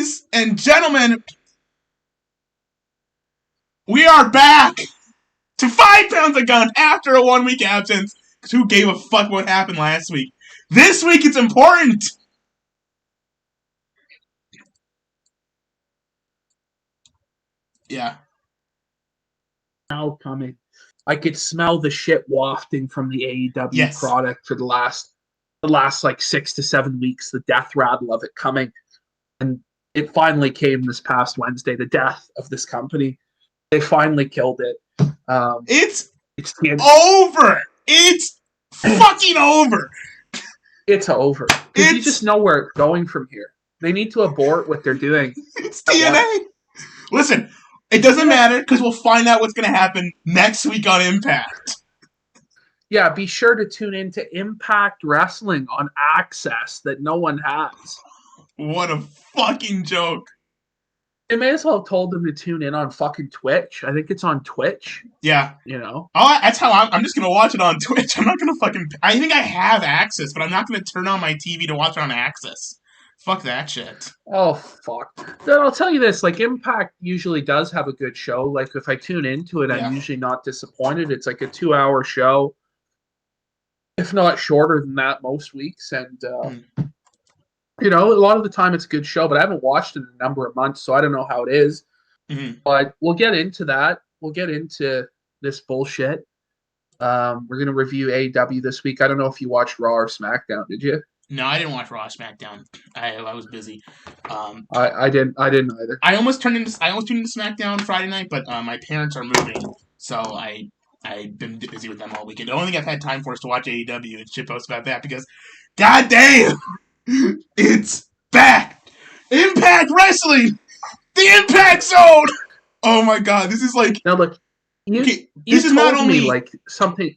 Ladies and gentlemen, we are back to 5 Pounds of Gunt after a 1-week absence. Because who gave a fuck what happened last week? This week it's important. Yeah. Now coming. I could smell the shit wafting from the AEW product for the last like 6 to 7 weeks, the death rattle of it coming. And it finally came this past Wednesday, the death of this company. They finally killed it. It's over. It's fucking over. It's over. Because you just know where it's going from here. They need to abort what they're doing. It's TNA. Listen, it doesn't matter because we'll find out what's going to happen next week on Impact. Yeah, be sure to tune in to Impact Wrestling on Access that no one has. What a fucking joke. They may as well have told them to tune in on fucking Twitch. I think it's on Twitch. Yeah. You know? Oh, that's how I'm just going to watch it on Twitch. I'm not going to fucking... I think I have Access, but I'm not going to turn on my TV to watch it on Access. Fuck that shit. Oh, fuck. Then I'll tell you this, like, Impact usually does have a good show. Like, if I tune into it, I'm usually not disappointed. It's like a 2-hour show, if not shorter than that most weeks. And, you know, a lot of the time it's a good show, but I haven't watched it in a number of months, so I don't know how it is. Mm-hmm. But we'll get into that. We'll get into this bullshit. We're going to review AEW this week. I don't know if you watched Raw or SmackDown, did you? No, I didn't watch Raw or SmackDown. I was busy. I didn't either. I almost tuned into SmackDown Friday night, but my parents are moving, so I've been busy with them all weekend. The only thing I've had time for is to watch AEW and shitpost about that because, goddamn, it's back! Impact Wrestling! The Impact Zone! Oh my god, this is like... Now look, this is not only like something...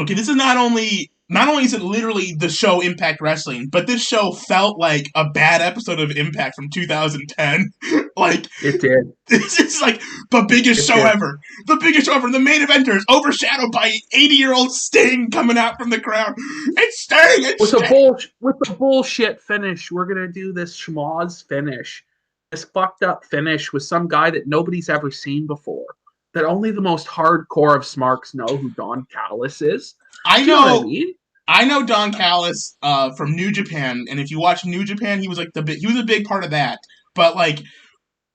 Okay, this is not only is it literally the show Impact Wrestling, but this show felt like a bad episode of Impact from 2010. Like, it did. This is like the biggest show ever. The biggest show ever. The main eventers overshadowed by 80-year-old Sting coming out from the crowd. It's Sting! With the bullshit finish, we're going to do this schmoz finish. This fucked up finish with some guy that nobody's ever seen before. That only the most hardcore of smarks know who Don Callis is. I know Don Callis from New Japan, and if you watch New Japan, he was like he was a big part of that. But like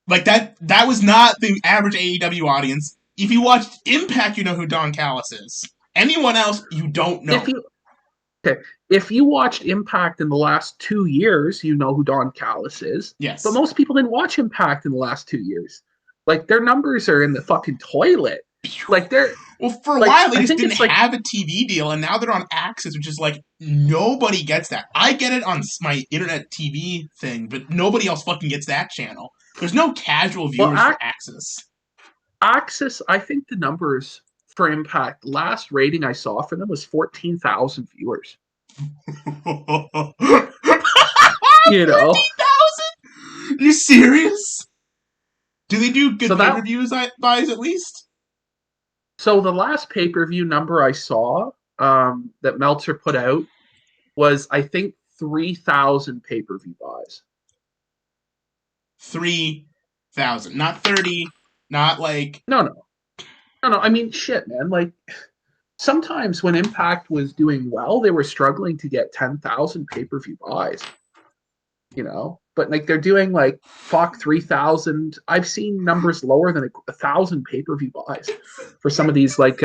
that was not the average AEW audience. If you watched Impact, you know who Don Callis is. Anyone else, you don't know. If you watched Impact in the last 2 years, you know who Don Callis is. Yes. But most people didn't watch Impact in the last 2 years. Like, their numbers are in the fucking toilet. Like, they're... Well, for a while, they just didn't have a TV deal, and now they're on Access, which is like, nobody gets that. I get it on my internet TV thing, but nobody else fucking gets that channel. There's no casual viewers for Access. Access, I think the numbers for Impact, last rating I saw for them was 14,000 viewers. You know? 14,000? You serious? Do they do good pay-per-views buys at least? So the last pay-per-view number I saw that Meltzer put out was, I think, 3,000 pay-per-view buys. 3,000. Not 30, not like... No. I mean, shit, man. Like, sometimes when Impact was doing well, they were struggling to get 10,000 pay-per-view buys. You know? But, like, they're doing, like, 3,000. I've seen numbers lower than 1,000 pay-per-view buys for some of these, like,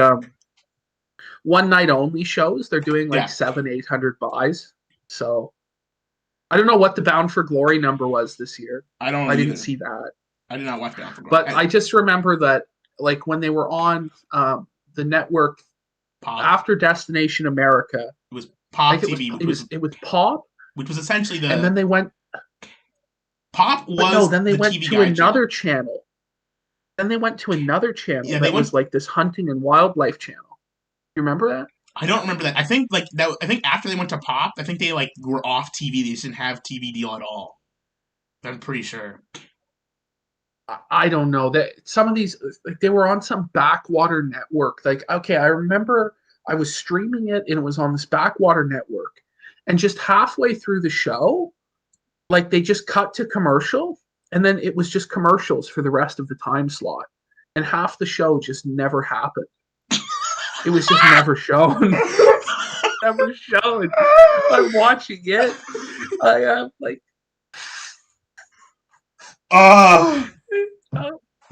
one-night-only shows. They're doing, like, 700-800 buys. So, I don't know what the Bound for Glory number was this year. I didn't see that. I did not watch Bound for Glory. But I just remember that, like, when they were on the network after Destination America. It was Pop TV. It was Pop. Which was essentially the... And then they went... Pop was then they went TV to another channel. Then they went to another channel that was like this hunting and wildlife channel. You remember that? I don't remember that. I think after they went to Pop, I think they like were off TV. They just didn't have TV deal at all. I'm pretty sure. I don't know that some of these like they were on some backwater network. Like, okay, I remember I was streaming it and it was on this backwater network. And just halfway through the show, like they just cut to commercial, and then it was just commercials for the rest of the time slot, and half the show just never happened. It was just never shown. Never shown. I'm watching it. I am like,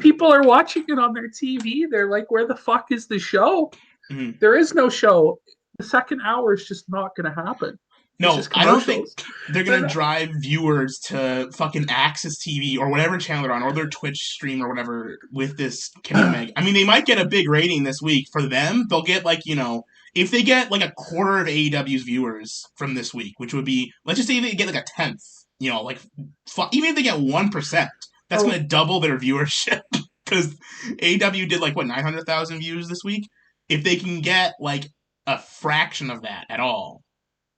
people are watching it on their TV. They're like, where the fuck is the show? Mm-hmm. There is no show. The second hour is just not going to happen. No, I don't think they're going to drive viewers to fucking Access TV or whatever channel they're on, or their Twitch stream or whatever with this Kenny Omega. I mean, they might get a big rating this week. For them, they'll get like, if they get like a quarter of AEW's viewers from this week, which would be, let's just say they get like a tenth, like, even if they get 1%, that's going to double their viewership. Because AEW did like, 900,000 views this week? If they can get like a fraction of that at all,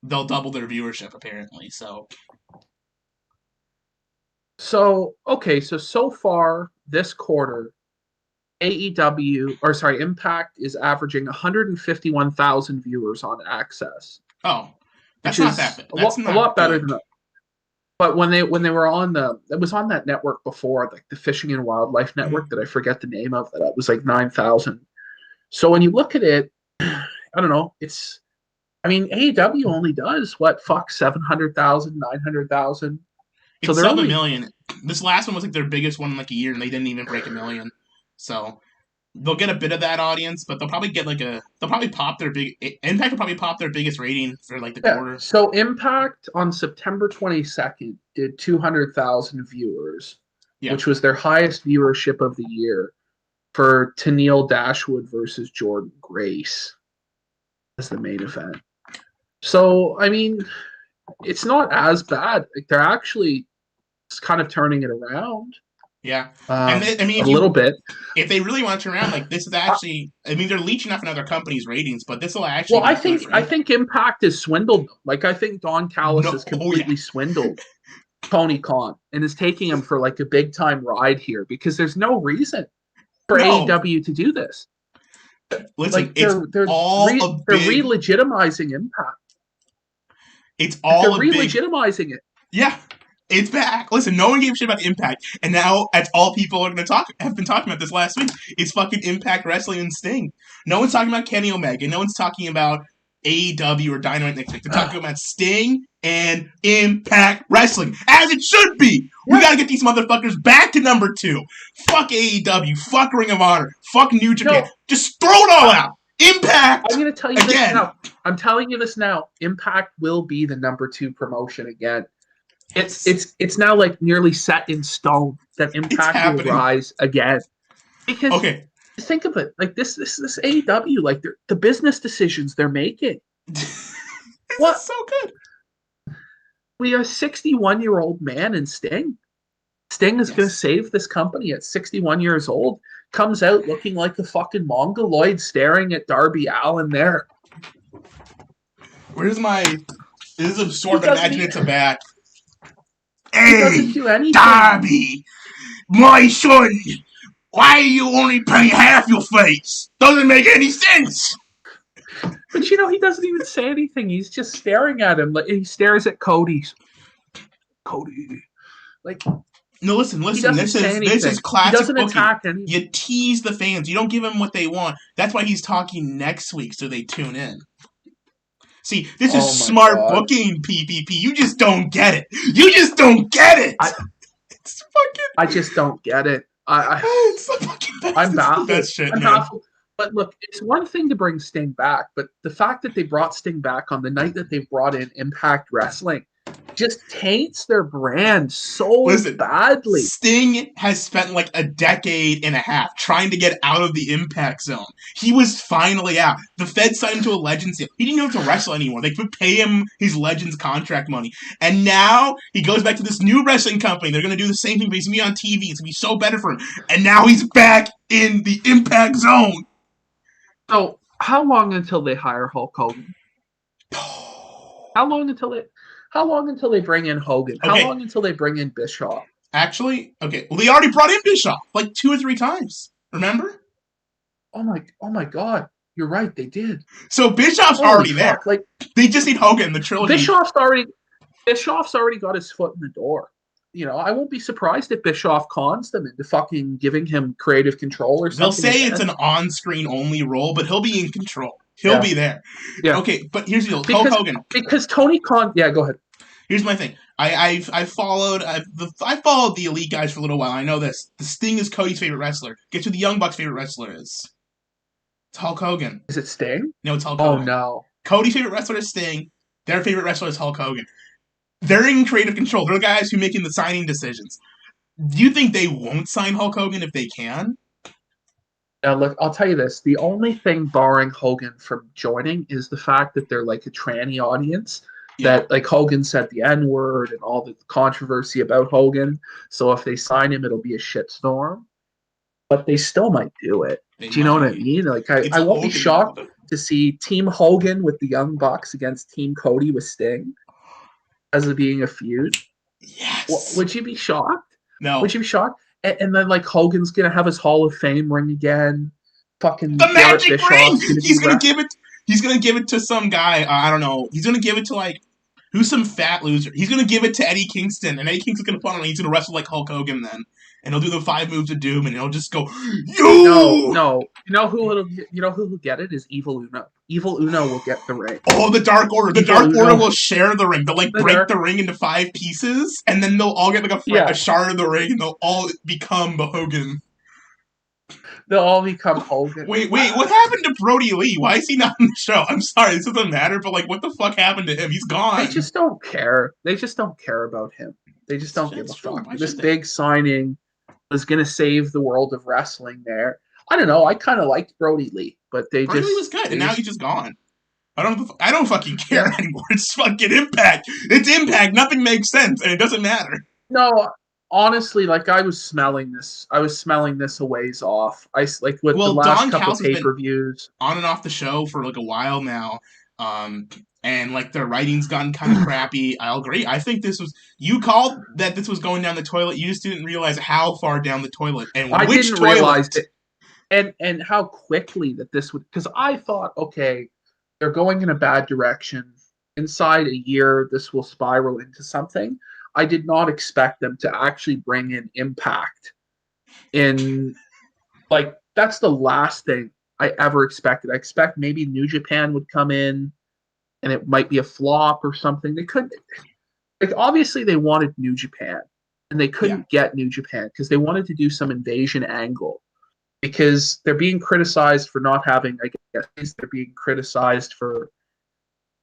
they'll double their viewership, apparently. So far this quarter, Impact is averaging 151,000 viewers on Access. Oh, that's not that bad. That's a lot better than that. But when they were on it was on that network before, like the Fishing and Wildlife Network that I forget the name of, that was like 9,000. So when you look at it, I don't know, AEW only does 700,000, 900,000. So they're sub a million. This last one was like their biggest one in like a year, and they didn't even break a million. So they'll get a bit of that audience, but they'll probably get Impact will probably pop their biggest rating for like the quarter. So Impact on September 22nd did 200,000 viewers, which was their highest viewership of the year for Tennille Dashwood versus Jordan Grace as the main event. So, it's not as bad. Like, they're actually kind of turning it around. Yeah. A little bit. If they really want to turn around, like, this is actually, they're leeching off another company's ratings, but this will actually. Well, I think Impact has swindled them. Like, I think Don Callis has completely swindled Tony Khan and is taking him for like a big time ride here, because there's no reason for AEW to do this. Listen, they're re-legitimizing Impact. It's all they're re-legitimizing it. Yeah, it's back. Listen, no one gave a shit about Impact, and now that's all people are going to have been talking about this last week. Is fucking Impact Wrestling and Sting. No one's talking about Kenny Omega. No one's talking about AEW or Dynamite next week. They're talking about Sting and Impact Wrestling, as it should be. We got to get these motherfuckers back to number 2. Fuck AEW. Fuck Ring of Honor. Fuck New Japan. No. Just throw it all out. Impact. I'm going to tell you this now. I'm telling you this now. Impact will be the number 2 promotion again. It's now like nearly set in stone that Impact will rise again. Because think of it, like this AEW, like the business decisions they're making. What? So good. We are a 61-year-old man in Sting. Sting is going to save this company at 61 years old. Comes out looking like a fucking mongoloid staring at Darby Allin there. Where's my... This is a sword, but imagine it's a bat. He doesn't do anything. Darby! My son! Why are you only painting half your face? Doesn't make any sense! But he doesn't even say anything. He's just staring at him. Like, he stares at Cody. Like... No, listen. This is classic. He doesn't attack anyone. You tease the fans. You don't give them what they want. That's why he's talking next week, so they tune in. See, this is smart booking, PPP. You just don't get it. You just don't get it. I just don't get it. It's the fucking best. I'm baffled. Best shit, I'm baffled. But look, it's one thing to bring Sting back, but the fact that they brought Sting back on the night that they brought in Impact Wrestling just taints their brand so badly. Sting has spent like a decade and a half trying to get out of the Impact Zone. He was finally out. The Feds signed him to a Legends deal. He didn't have to wrestle anymore. They could pay him his Legends contract money. And now he goes back to this new wrestling company. They're going to do the same thing, but he's going to be on TV. It's going to be so better for him. And now he's back in the Impact Zone. So, how long until they hire Hulk Hogan? How long until they bring in Hogan? How long until they bring in Bischoff? Actually, well, they already brought in Bischoff like 2 or 3 times. Remember? Oh my God! You're right. They did. So Bischoff's already there. Like, they just need Hogan in the trilogy. Bischoff's already Bischoff's already got his foot in the door. I won't be surprised if Bischoff cons them into fucking giving him creative control or They'll something. say it's an on-screen only role, but he'll be in control. He'll be there. Yeah. Okay, but here's the deal. Hulk Hogan. Because Tony Khan. Yeah, go ahead. Here's my thing. I followed the elite guys for a little while. I know this. The Sting is Cody's favorite wrestler. Guess who the Young Bucks' favorite wrestler is? It's Hulk Hogan. Is it Sting? No, it's Hulk Hogan. Oh no. Cody's favorite wrestler is Sting. Their favorite wrestler is Hulk Hogan. They're in creative control. They're the guys who are making the signing decisions. Do you think they won't sign Hulk Hogan if they can? Now, look, I'll tell you this. The only thing barring Hogan from joining is the fact that they're like a tranny audience. Yeah. That, like, Hogan said the N-word and all the controversy about Hogan. So if they sign him, it'll be a shitstorm. But they still might do it. Do you know what I mean? Like, I won't be shocked to see Team Hogan with the Young Bucks against Team Cody with Sting as it being a feud. Yes. Would you be shocked? No. Would you be shocked? And then, like, Hogan's gonna have his Hall of Fame ring again. Fucking the magic ring. He's gonna give it. He's gonna give it to some guy. I don't know. He's gonna give it to, like, who's some fat loser. He's gonna give it to Eddie Kingston, and Eddie Kingston's gonna put on. He's gonna wrestle like Hulk Hogan then, and he'll do the 5 moves of doom, and he'll just go, "You." No. You know who will get it is Evil Uno. Evil Uno will get the ring. Oh, the Dark Order. The Dark Order will share the ring. They'll, like, break the ring into 5 pieces, and then they'll all get, like, a shard of the ring, and they'll all become the Hogan. They'll all become Hogan. Wait, what happened to Brody Lee? Why is he not on the show? I'm sorry, this doesn't matter, but, like, what the fuck happened to him? He's gone. They just don't care. They just don't care about him. They just don't give a fuck. This big signing was going to save the world of wrestling there. I don't know. I kind of liked Brody Lee, but Brody Lee was good, and now he's just gone. I don't fucking care anymore. It's fucking Impact. It's Impact. Nothing makes sense, and it doesn't matter. No, honestly, like, I was smelling this a ways off. The last couple of pay-per-views on and off the show for, like, a while now. And, like, their writing's gotten kind of crappy. I'll agree. I think you called that this was going down the toilet. You just didn't realize how far down the toilet and I which didn't realize it. And how quickly that this would, because I thought, okay, they're going in a bad direction. Inside a year, this will spiral into something. I did not expect them to actually bring in Impact. That's the last thing I ever expected. I expect maybe New Japan would come in, and it might be a flop or something. They couldn't. Like, obviously, they wanted New Japan, and they couldn't get New Japan because they wanted to do some invasion angle. Because they're being criticized for not having, I guess, they're being criticized for,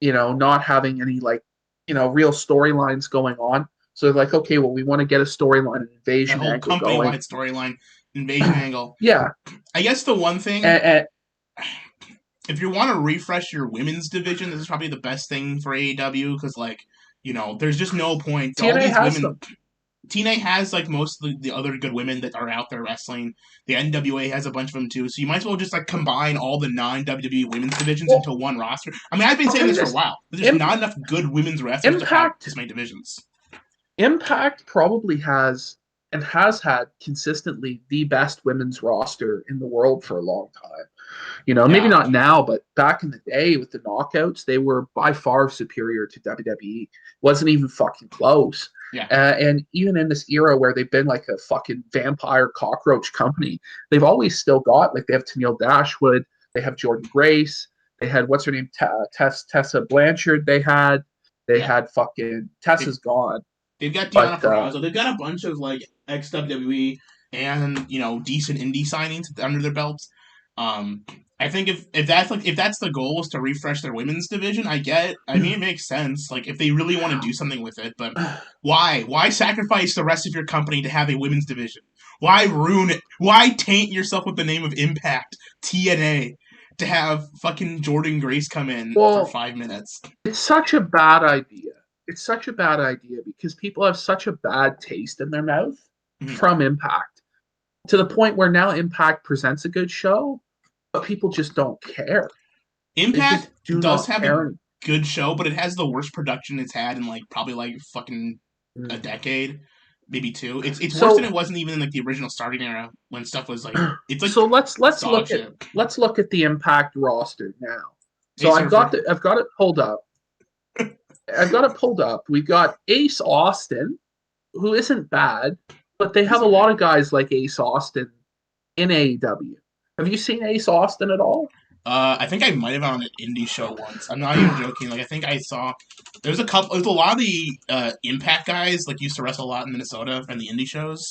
not having any, like, real storylines going on. So they're like, okay, well, we want to get a storyline, an invasion angle going. Company-wide storyline, invasion angle. Yeah. I guess the one thing, if you want to refresh your women's division, this is probably the best thing for AEW because, like, there's just no point. TNA has women. TNA has, like, most of the other good women that are out there wrestling. The NWA has a bunch of them too. So you might as well just, like, combine all the non-WWE women's divisions into one roster. I mean, I've been saying this for a while. There's not enough good women's wrestlers to have this many divisions. Impact probably has and has had consistently the best women's roster in the world for a long time. Maybe not now, but back in the day with the knockouts, they were by far superior to WWE. Wasn't even fucking close. Yeah. And even in this era where they've been like a fucking vampire cockroach company, they've always still got, like, they have Tennille Dashwood, they have Jordan Grace, they had, what's her name, Tessa Blanchard, they had fucking, Tessa's gone. They've got Deonna Purrazzo. They've got a bunch of, like, ex-WWE and, decent indie signings under their belts. I think if that's the goal is to refresh their women's division, it makes sense. Like, if they really want to do something with it, but why? Why sacrifice the rest of your company to have a women's division? Why ruin it? Why taint yourself with the name of Impact, TNA, to have fucking Jordan Grace come in for 5 minutes? It's such a bad idea. It's such a bad idea because people have such a bad taste in their mouth from Impact to the point where now Impact presents a good show, but people just don't care. Impact does have a good show, but it has the worst production it's had in, like, probably, like, fucking a decade, maybe 2. It's worse than it wasn't even in, like, the original starting era when stuff was like. It's like, so let's look at the Impact roster now. So I've got it pulled up. I've got it pulled up. We've got Ace Austin, who isn't bad, but they have a lot of guys like Ace Austin in AEW. Have you seen Ace Austin at all? I think I might have on an indie show once. I'm not even joking. Like I think I saw there's a lot of the Impact guys like used to wrestle a lot in Minnesota and the indie shows.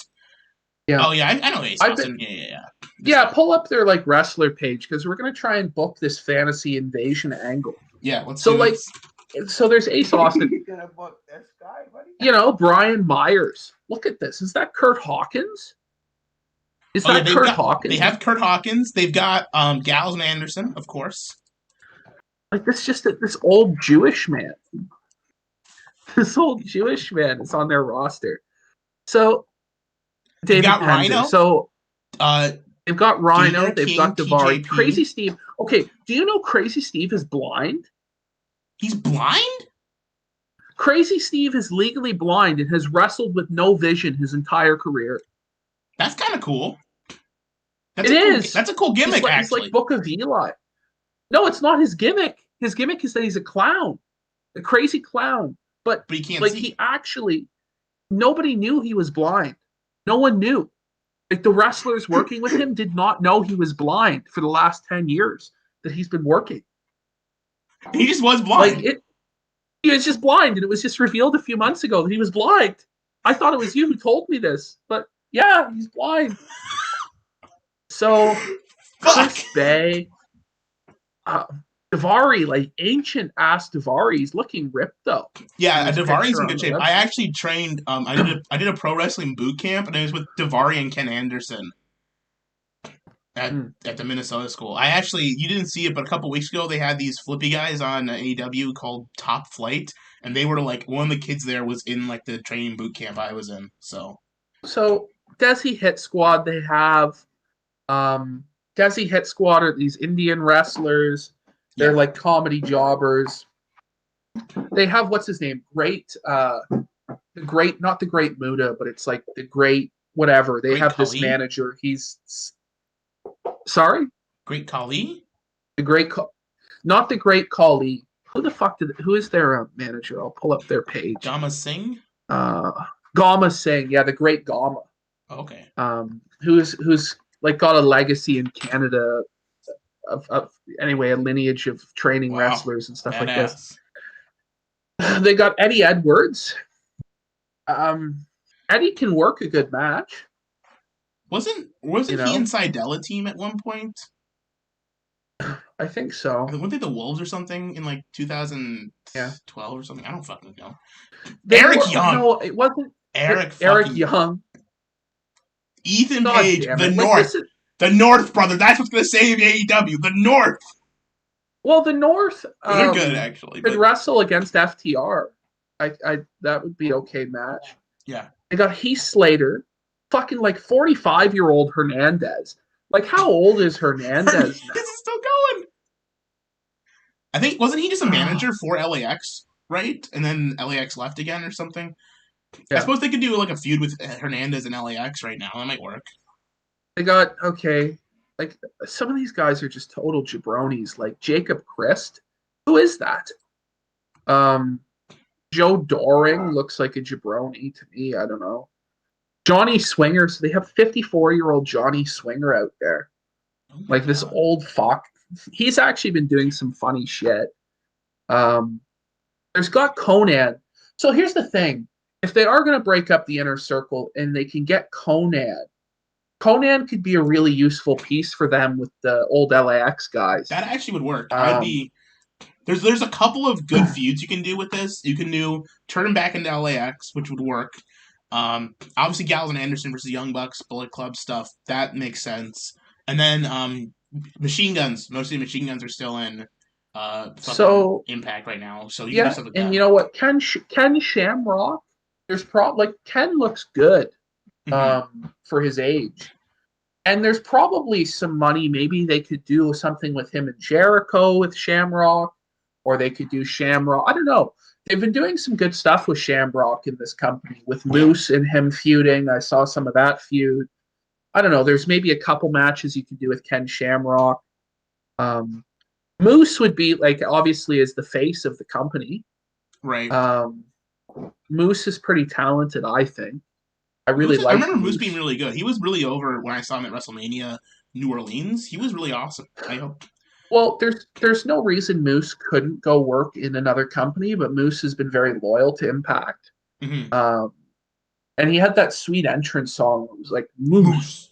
Yeah. Oh yeah, I know Ace Austin. Yeah. Yeah, pull up their like wrestler page because we're gonna try and book this fantasy invasion angle. Yeah, let's so do like this. so there's Ace Austin. You gonna book this guy, buddy? You know, Brian Myers. Look at this. Is that Kurt Hawkins? Is that Kurt Hawkins? They have Kurt Hawkins. They've got Gallows and Anderson, of course. Like this this old Jewish man. This old Jewish man is on their roster. So David got Penzer. Rhino. So they've got Rhino. They've got Daivari. TJP. Crazy Steve. Okay, do you know Crazy Steve is blind? He's blind? Crazy Steve is legally blind and has wrestled with no vision his entire career. That's kind of cool. That's a cool gimmick, actually. He's like Book of Eli. No, it's not his gimmick. His gimmick is that he's a clown. A crazy clown. But he can't see. He actually, nobody knew he was blind. No one knew. Like the wrestlers working with him did not know he was blind for the last 10 years that he's been working. He just was blind. He was just blind, and it was just revealed a few months ago that he was blind. I thought it was you who told me this, but yeah, he's blind. So, Chris Bay, Daivari, like ancient ass Daivari, he's looking ripped though. Yeah, Daivari's in good shape. I actually trained. I did a pro wrestling boot camp, and it was with Daivari and Ken Anderson at the Minnesota school. You didn't see it, but a couple weeks ago they had these flippy guys on AEW called Top Flight, and they were like one of the kids there was in like the training boot camp I was in. So Desi Hit Squad, they have Desi Hit Squad are these Indian wrestlers. They're like comedy jobbers. They have what's his name? Not the Great Muda, but it's like the Great whatever. They have this manager. He's sorry? Great Khali? Not the Great Khali. Who is their manager? I'll pull up their page. Gama Singh? Gama Singh, yeah, the Great Gama. Okay. Who's like got a legacy in Canada of a lineage of training wrestlers and stuff like this. They got Eddie Edwards. Eddie can work a good match. Wasn't he inside Della team at one point? I think so. Weren't they the Wolves or something in like 2012 or something? I don't fucking know. Young. No, it wasn't. Eric Young. Ethan Page, the North. The North, brother. That's what's going to save AEW. The North. Well, the North. They're good, actually. Could wrestle against FTR. That would be okay match. Yeah. They got Heath Slater, fucking like 45-year-old Hernandez. Like, how old is Hernandez now? This is still going. I think, wasn't he just a manager for LAX, right? And then LAX left again or something? Yeah. I suppose they could do like a feud with Hernandez and LAX right now. That might work. They got, like, some of these guys are just total jabronis. Like, Jacob Christ. Who is that? Joe Doring looks like a jabroni to me. I don't know. Johnny Swinger. So they have 54-year-old Johnny Swinger out there. Oh like, this old fuck. He's actually been doing some funny shit. There's got Conan. So here's the thing. If they are going to break up the inner circle and they can get Conan could be a really useful piece for them with the old LAX guys. That actually would work. There's a couple of good feuds you can do with this. You can turn them back into LAX, which would work. Obviously, Gallows and Anderson versus Young Bucks, Bullet Club stuff. That makes sense. And then Machine Guns. Mostly Machine Guns are still in Impact right now. So you can do something with that. You know what? Ken Shamrock. Ken looks good. For his age. And there's probably some money. Maybe they could do something with him and Jericho with Shamrock, or they could do Shamrock. I don't know. They've been doing some good stuff with Shamrock in this company, with Moose and him feuding. I saw some of that feud. I don't know. There's maybe a couple matches you could do with Ken Shamrock. Moose would be, like, obviously as the face of the company. Right. Moose is pretty talented, I think. I remember Moose being really good. He was really over when I saw him at WrestleMania New Orleans. He was really awesome. I hope. Well, there's no reason Moose couldn't go work in another company, but Moose has been very loyal to Impact. Mm-hmm. And he had that sweet entrance song. It was like Moose.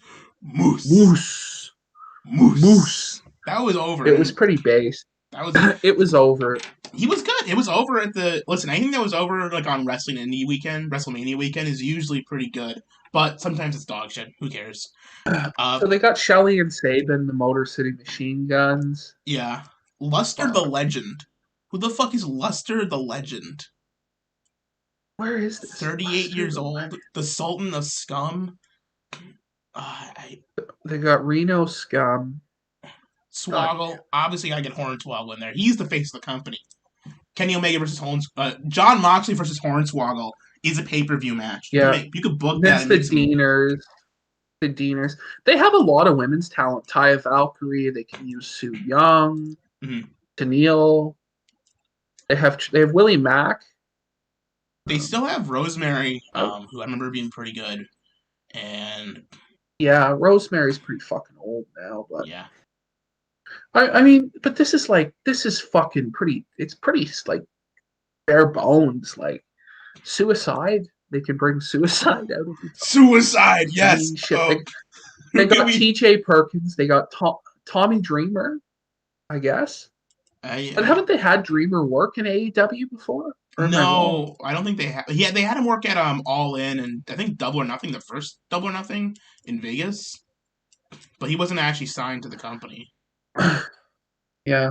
That was over. It was pretty base. That was it was over. He was good. It was over at the anything that was over like on Wrestling Indie Weekend, WrestleMania weekend is usually pretty good. But sometimes it's dog shit. Who cares? So they got Shelley and Sabin, the Motor City Machine Guns. Yeah. Luster the Legend. Who the fuck is Luster the Legend? Where is this? 38 years old. The Sultan of Scum. They got Reno Scum. Swoggle. Obviously, I get Hornswoggle in there. He's the face of the company. Kenny Omega versus John Moxley versus Hornswoggle is a pay-per-view match. Yeah. You could book That's that. The Deaners. The Deaners. They have a lot of women's talent. Taya Valkyrie. They can use Sue Young. Mm-hmm. Tennille. They have Willie Mack. They still have Rosemary, who I remember being pretty good. And yeah, Rosemary's pretty fucking old now, but yeah. I mean, but this is fucking pretty. It's pretty like bare bones. Like Suicide, they can bring Suicide out of it. Suicide, yes. I mean, they got T.J. Perkins. They got Tommy Dreamer, I guess. But haven't they had Dreamer work in AEW before? No, I don't think they have. Yeah, they had him work at All In and I think Double or Nothing, the first Double or Nothing in Vegas, but he wasn't actually signed to the company. Yeah.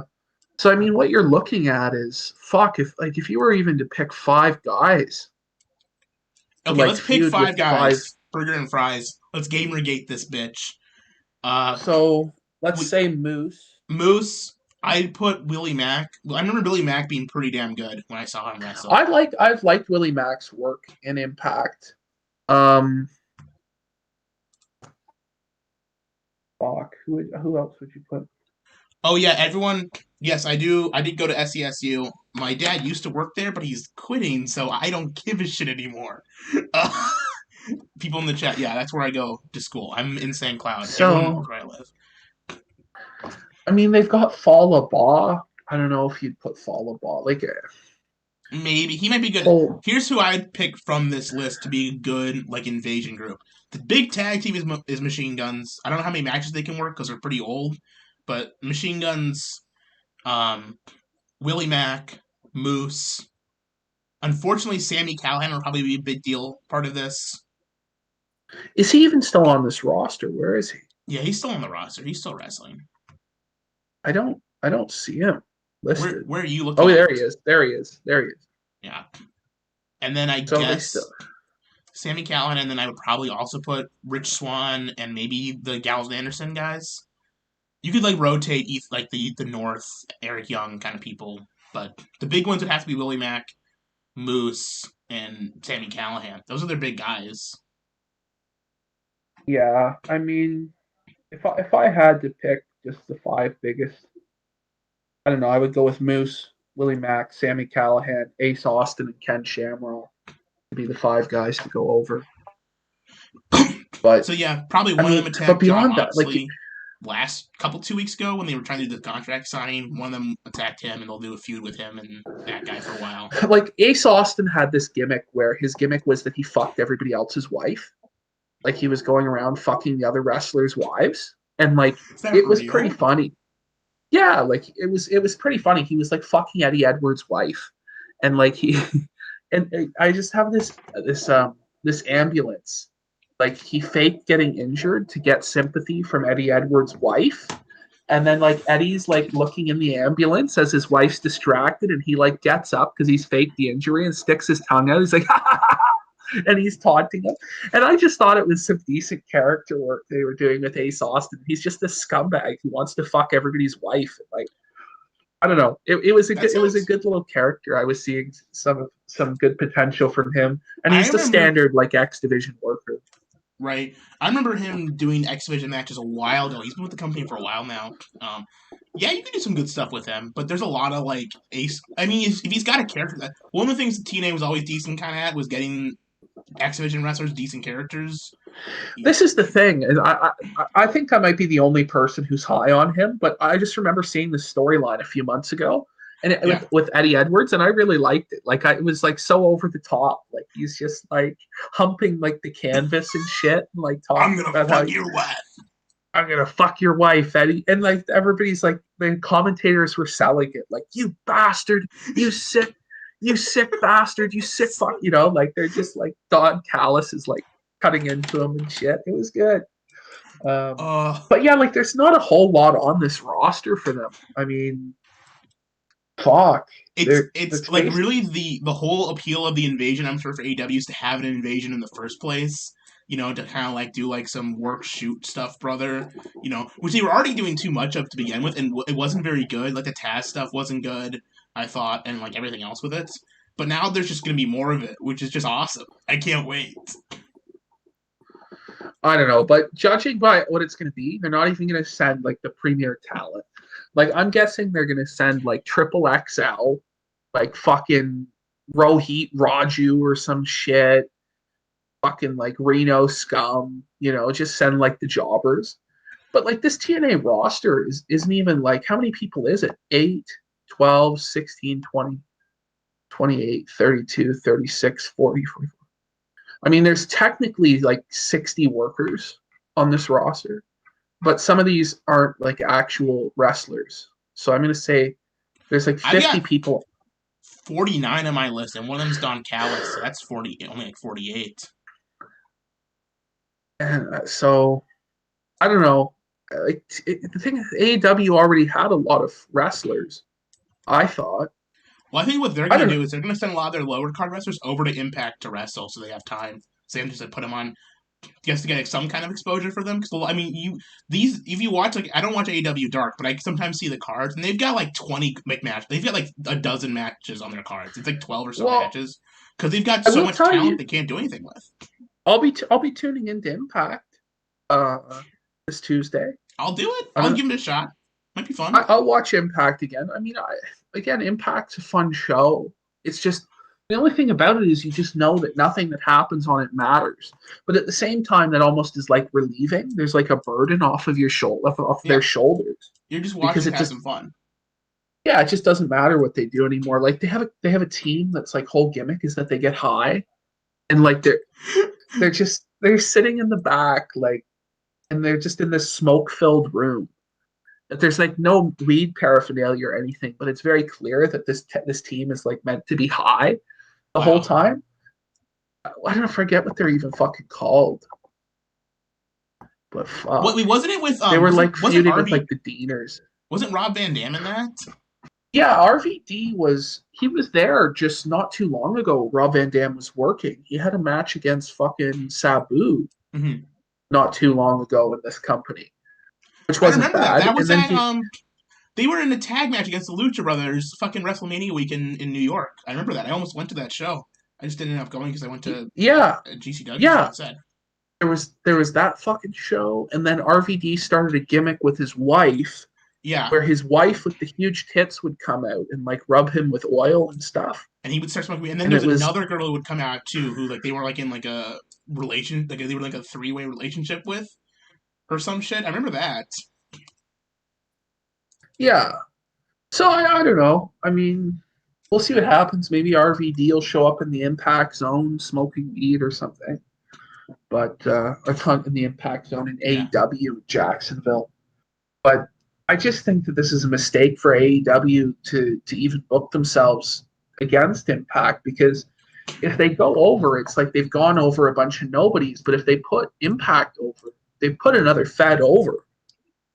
So I mean, what you're looking at is if you were even to pick 5 guys. Okay, let's pick 5 guys. Burger and fries. Let's Gamergate this bitch. So let's say Moose. I'd put Willie Mack. I remember Willie Mack being pretty damn good when I saw him wrestle. I've liked Willie Mack's work in Impact. Who else would you put? Oh yeah, everyone. Yes, I do. I did go to SESU. My dad used to work there, but he's quitting, so I don't give a shit anymore. People in the chat, yeah, that's where I go to school. I'm in St. Cloud. Everyone knows where I live. I mean, they've got Fallah Bahh. I don't know if you'd put Fallah Bahh. Maybe. He might be good. Here's who I'd pick from this list to be a good, invasion group. The big tag team is Machine Guns. I don't know how many matches they can work because they're pretty old. But Machine Guns, Willie Mack, Moose. Unfortunately, Sami Callihan will probably be a big deal part of this. Is he even still on this roster? Where is he? Yeah, he's still on the roster. He's still wrestling. I don't see him listed. Where are you looking? Oh, there he is. There he is. Yeah. And then I guess Sami Callihan, and then I would probably also put Rich Swann and maybe the Gallows Anderson guys. You could rotate the North, Eric Young kind of people, but the big ones would have to be Willie Mack, Moose, and Sami Callihan. Those are their big guys. Yeah, I mean, if I had to pick just the 5 biggest, I don't know, I would go with Moose, Willie Mack, Sami Callihan, Ace Austin, and Ken Shamrock to be the 5 guys to go over. But so yeah, probably one of them attacked. But beyond that, last 2 weeks ago when they were trying to do the contract signing, one of them attacked him, and they'll do a feud with him and that guy for a while. Ace Austin had this gimmick where his gimmick was that he fucked everybody else's wife. He was going around fucking the other wrestlers' wives, and it was pretty funny. Yeah, it was pretty funny. He was fucking Eddie Edwards' wife, and and I just have this ambulance. He faked getting injured to get sympathy from Eddie Edwards' wife. And then Eddie's looking in the ambulance as his wife's distracted, and he gets up because he's faked the injury and sticks his tongue out. He's like, ha, ha, ha, ha, and he's taunting him. And I just thought it was some decent character work they were doing with Ace Austin. He's just a scumbag who wants to fuck everybody's wife. I don't know. It was a good little character. I was seeing some good potential from him, and he's the standard X Division worker. Right. I remember him doing X Division matches a while ago. He's been with the company for a while now. Yeah, you can do some good stuff with him, but there's a lot of like ace. I mean, if he's got a character, that one of the things that TNA was always decent kind of at was getting X Division wrestlers decent characters. This is the thing. I think I might be the only person who's high on him, but I just remember seeing the storyline a few months ago, and with Eddie Edwards, and I really liked it. Like it was like so over the top. Like he's just like humping like the canvas and shit, and like talking about how your wife. I'm gonna fuck your wife, Eddie. And like everybody's like the commentators were selling it, like you bastard, you sick bastard, you sick fuck. You know, like they're just like Don Callis is like cutting into him and shit. It was good. But yeah, like there's not a whole lot on this roster for them. I mean, fuck. It's like really the whole appeal of the invasion, I'm sure, for AEW is to have an invasion in the first place. You know, to kind of like do like some work shoot stuff, brother. You know, which they were already doing too much of to begin with, and it wasn't very good. Like the Taz stuff wasn't good, I thought, and like everything else with it. But now there's just going to be more of it, which is just awesome. I can't wait. I don't know, but judging by what it's going to be, they're not even going to send like the premier talent. Like I'm guessing they're going to send like triple XL, like fucking Rohit Raju or some shit, fucking like Reno Scum, you know, just send like the jobbers. But like this TNA roster isn't even like, how many people is it? 8, 12, 16, 20, 28, 32, 36, 40, 44. I mean, there's technically like 60 workers on this roster, but some of these aren't like actual wrestlers. So I'm going to say there's like 50 people. 49 on my list, and one of them's Don Callis, so that's 40, only like 48. And so I don't know. Like the thing is, AEW already had a lot of wrestlers, I thought. Well, I think what they're going to do is they're going to send a lot of their lower card wrestlers over to Impact to wrestle, so they have time. So they just like, put them on, just to get like, some kind of exposure for them. Because I mean, if you watch, like, I don't watch AEW Dark, but I sometimes see the cards, and they've got like 20 matches. They've got like a dozen matches on their cards. It's like 12 or so matches because they've got so much talent they can't do anything with. I'll be tuning into Impact this Tuesday. I'll do it. I'll give it a shot. Might be fun. I'll watch Impact again. I mean, again, Impact's a fun show. It's just the only thing about it is you just know that nothing that happens on it matters. But at the same time, that almost is like relieving. There's like a burden off of your their shoulders. You're just watching to have some fun. Yeah, it just doesn't matter what they do anymore. Like they have a team that's like whole gimmick is that they get high, and like they're sitting in the back like, and they're just in this smoke-filled room. There's like no weed paraphernalia or anything, but it's very clear that this team is like meant to be high the whole time. I don't forget what they're even fucking called. But fuck. Wasn't it with they were like feuding with like the Deaners. Wasn't Rob Van Dam in that? Yeah, RVD was there just not too long ago. Rob Van Dam was working. He had a match against fucking Sabu not too long ago in this company. Which wasn't bad. That was they were in a tag match against the Lucha Brothers fucking WrestleMania week in New York. I remember that. I almost went to that show. I just didn't end up going because I went to GCW. Yeah. Instead. There was that fucking show, and then RVD started a gimmick with his wife. Yeah. Where his wife with the huge tits would come out and like rub him with oil and stuff. And he would start smoking. And then there was another girl who would come out too, who like they were like in like a relation, like they were like a 3-way relationship with, or some shit. I remember that. Yeah. So I don't know. I mean, we'll see what happens. Maybe RVD will show up in the Impact Zone smoking weed or something. But in the Impact Zone in AEW Jacksonville. But I just think that this is a mistake for AEW to even book themselves against Impact, because if they go over, it's like they've gone over a bunch of nobodies. But if they put Impact over, they put another Fed over.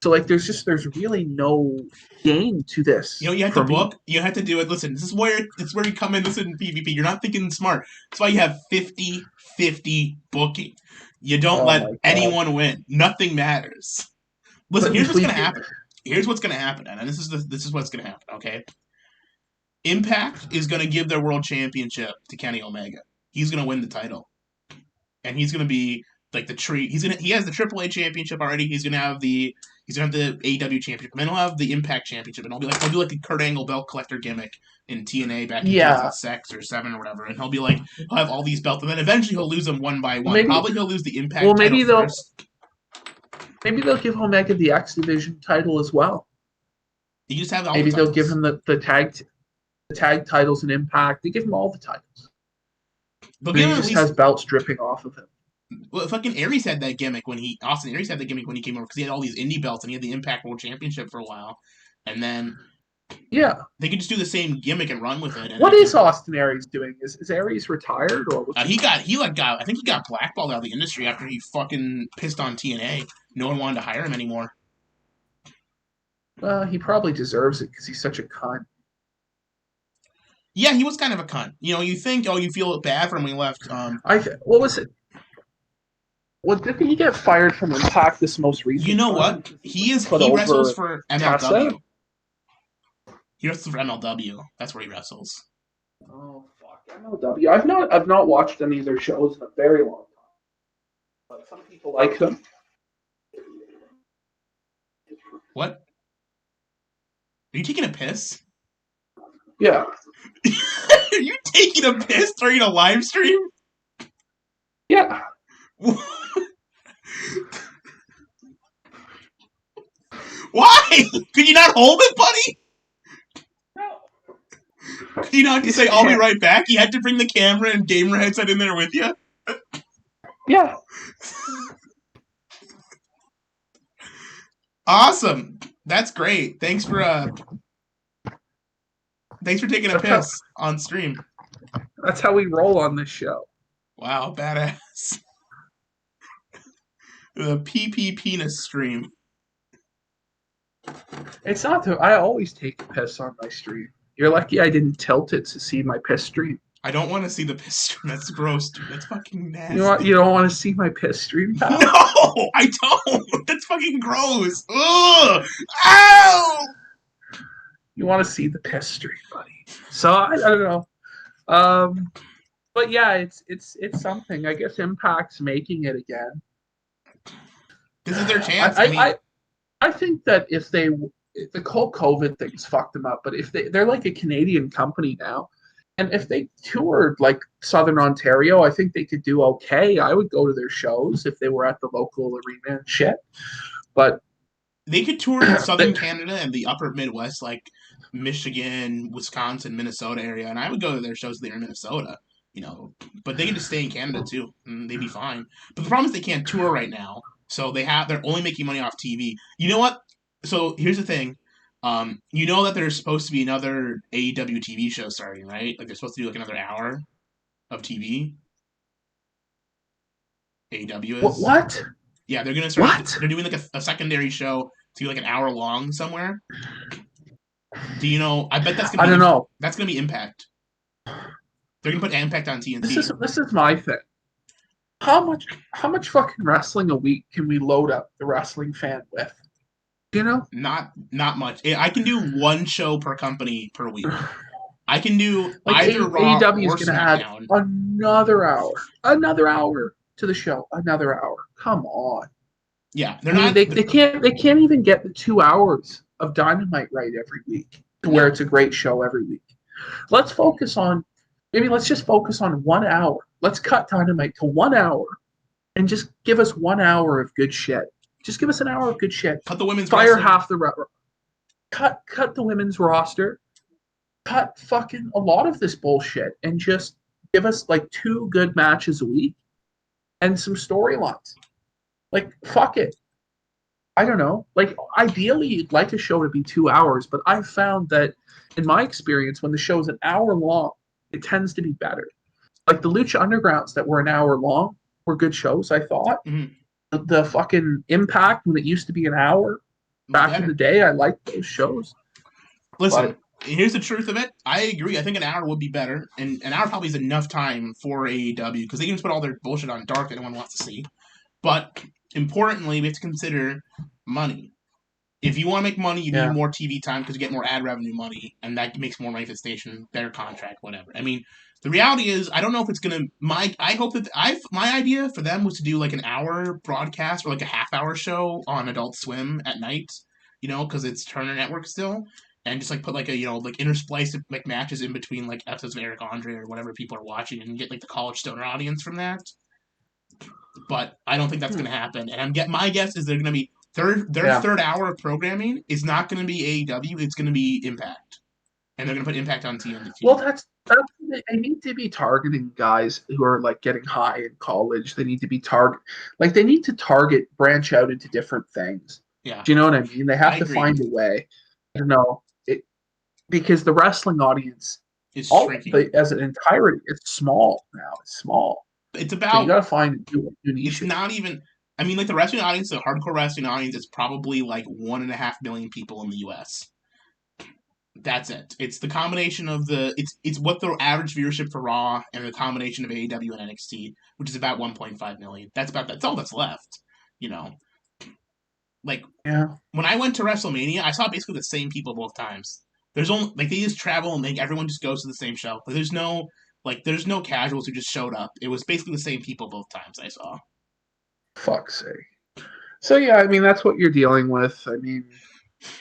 So like there's really no gain to this. You know, you have to book. You have to do it. Listen, this is where you come in. Listen, PvP. You're not thinking smart. That's why you have 50-50 booking. You don't let anyone win. Nothing matters. Listen, here's what's gonna happen. Here's what's going to happen, and this is what's going to happen, okay? Impact is going to give their world championship to Kenny Omega. He's going to win the title. And he's going to be like the tree. He has the AAA championship already. He's gonna have the AEW championship, and then he'll have the Impact championship, and he'll do like the Kurt Angle belt collector gimmick in TNA back in 2006 or 7 or whatever, and he'll have all these belts, and then eventually he'll lose them one by one. Probably he'll lose the Impact title first. Maybe they'll give Omega the X Division title as well. You just have maybe they'll give him the tag titles in Impact. They give him all the titles. But he just has belts dripping off of him. Well, fucking Aries had that gimmick Austin Aries had that gimmick when he came over, because he had all these indie belts and he had the Impact World Championship for a while, and then they could just do the same gimmick and run with it. What is Austin Aries doing? Is Aries retired or I think he got blackballed out of the industry after he fucking pissed on TNA. No one wanted to hire him anymore. He probably deserves it because he's such a cunt. Yeah, he was kind of a cunt. You think, you feel bad for him when he left. What was it? Well, didn't he get fired from Impact this most recent? You know what? He wrestles for MLW. He wrestles for MLW. That's where he wrestles. Oh fuck, MLW. I've not watched any of their shows in a very long time. But some people like them. What? Are you taking a piss? Yeah. Are you taking a piss during a live stream? Yeah. Why? Could you not hold it, buddy? No. Could you not just say, I'll be right back? You had to bring the camera and gamer headset in there with you? Yeah. Awesome. That's great. Thanks for taking a piss on stream. That's how we roll on this show. Wow, badass. The PP penis stream. It's not I always take a piss on my stream. You're lucky I didn't tilt it to see my piss stream. I don't want to see the piss stream. That's gross, dude. That's fucking nasty. You don't want to see my piss stream, pal? No, I don't. That's fucking gross. Ugh. Ow! You want to see the piss stream, buddy. So I don't know. But yeah, it's something. I guess Impact's making it again. This is their chance. I think that if the whole COVID thing's fucked them up, but if they're like a Canadian company now, and if they toured like Southern Ontario, I think they could do okay. I would go to their shows if they were at the local arena and shit. But they could tour in Southern Canada and the upper Midwest, like Michigan, Wisconsin, Minnesota area, and I would go to their shows there in Minnesota, but they can just stay in Canada too, and they'd be fine. But the problem is they can't tour right now, so they're only making money off TV. You know what? So here's the thing. You know that there's supposed to be another AEW TV show starting, right? Like they're supposed to do like another hour of TV. AEW is. What? Yeah, they're gonna start. What? They're doing like a secondary show to be like an hour long somewhere. Do you know? I bet that's gonna. I don't know. That's gonna be Impact. They're gonna put Impact on TNT. This is my thing. How much fucking wrestling a week can we load up the wrestling fan with? Not much. I can do one show per company per week. I can do like either Raw AEW or is going to add another hour to the show. Another hour. Come on. Yeah, they're not. They can't even get the 2 hours of Dynamite right every week to where it's a great show every week. Let's just focus on 1 hour. Let's cut Dynamite to 1 hour and just give us 1 hour of good shit. Just give us an hour of good shit. Cut the women's fire wrestling. Half the cut the women's roster. Cut fucking a lot of this bullshit and just give us like 2 good matches a week and some storylines. Like fuck it. I don't know. Like ideally you'd like a show to be 2 hours, but I've found that in my experience when the show's an hour long, it tends to be better. Like the Lucha Undergrounds that were an hour long were good shows, I thought. Mm-hmm. The fucking Impact when it used to be an hour back in the day, I liked those shows. Listen, here's the truth of it. I agree. I think an hour would be better, and an hour probably is enough time for AEW because they can just put all their bullshit on dark that no one wants to see. But importantly, we have to consider money. If you want to make money, you Yeah. need more TV time because you get more ad revenue money, and that makes more money for the station, better contract, whatever. I mean, the reality is, I don't know if it's gonna. I hope that my idea for them was to do like an hour broadcast or like a half-hour show on Adult Swim at night, because it's Turner Network still, and just like put like a like intersplice like matches in between like episodes of Eric Andre or whatever people are watching, and get like the college stoner audience from that. But I don't think that's gonna happen, and my guess is they're gonna be their third hour of programming is not gonna be AEW, it's gonna be Impact, and they're gonna put Impact on TNT. Well, that's they need to be targeting guys who are like getting high in college. They need to be they need to branch out into different things. Yeah. Do you know what I mean? They have to find a way. I don't know because the wrestling audience is shrinking as an entirety. It's small now. It's small. It's about so you got to find new niches. It's not even. I mean, like the wrestling audience, the hardcore wrestling audience is probably like 1.5 million people in the U.S. That's it. It's the combination of it's what the average viewership for Raw and the combination of AEW and NXT, which is about 1.5 million. That's all that's left. Like when I went to WrestleMania, I saw basically the same people both times. There's only they just travel and everyone just goes to the same show. There's no casuals who just showed up. It was basically the same people both times I saw. Fuck's sake. So yeah, I mean that's what you're dealing with. I mean,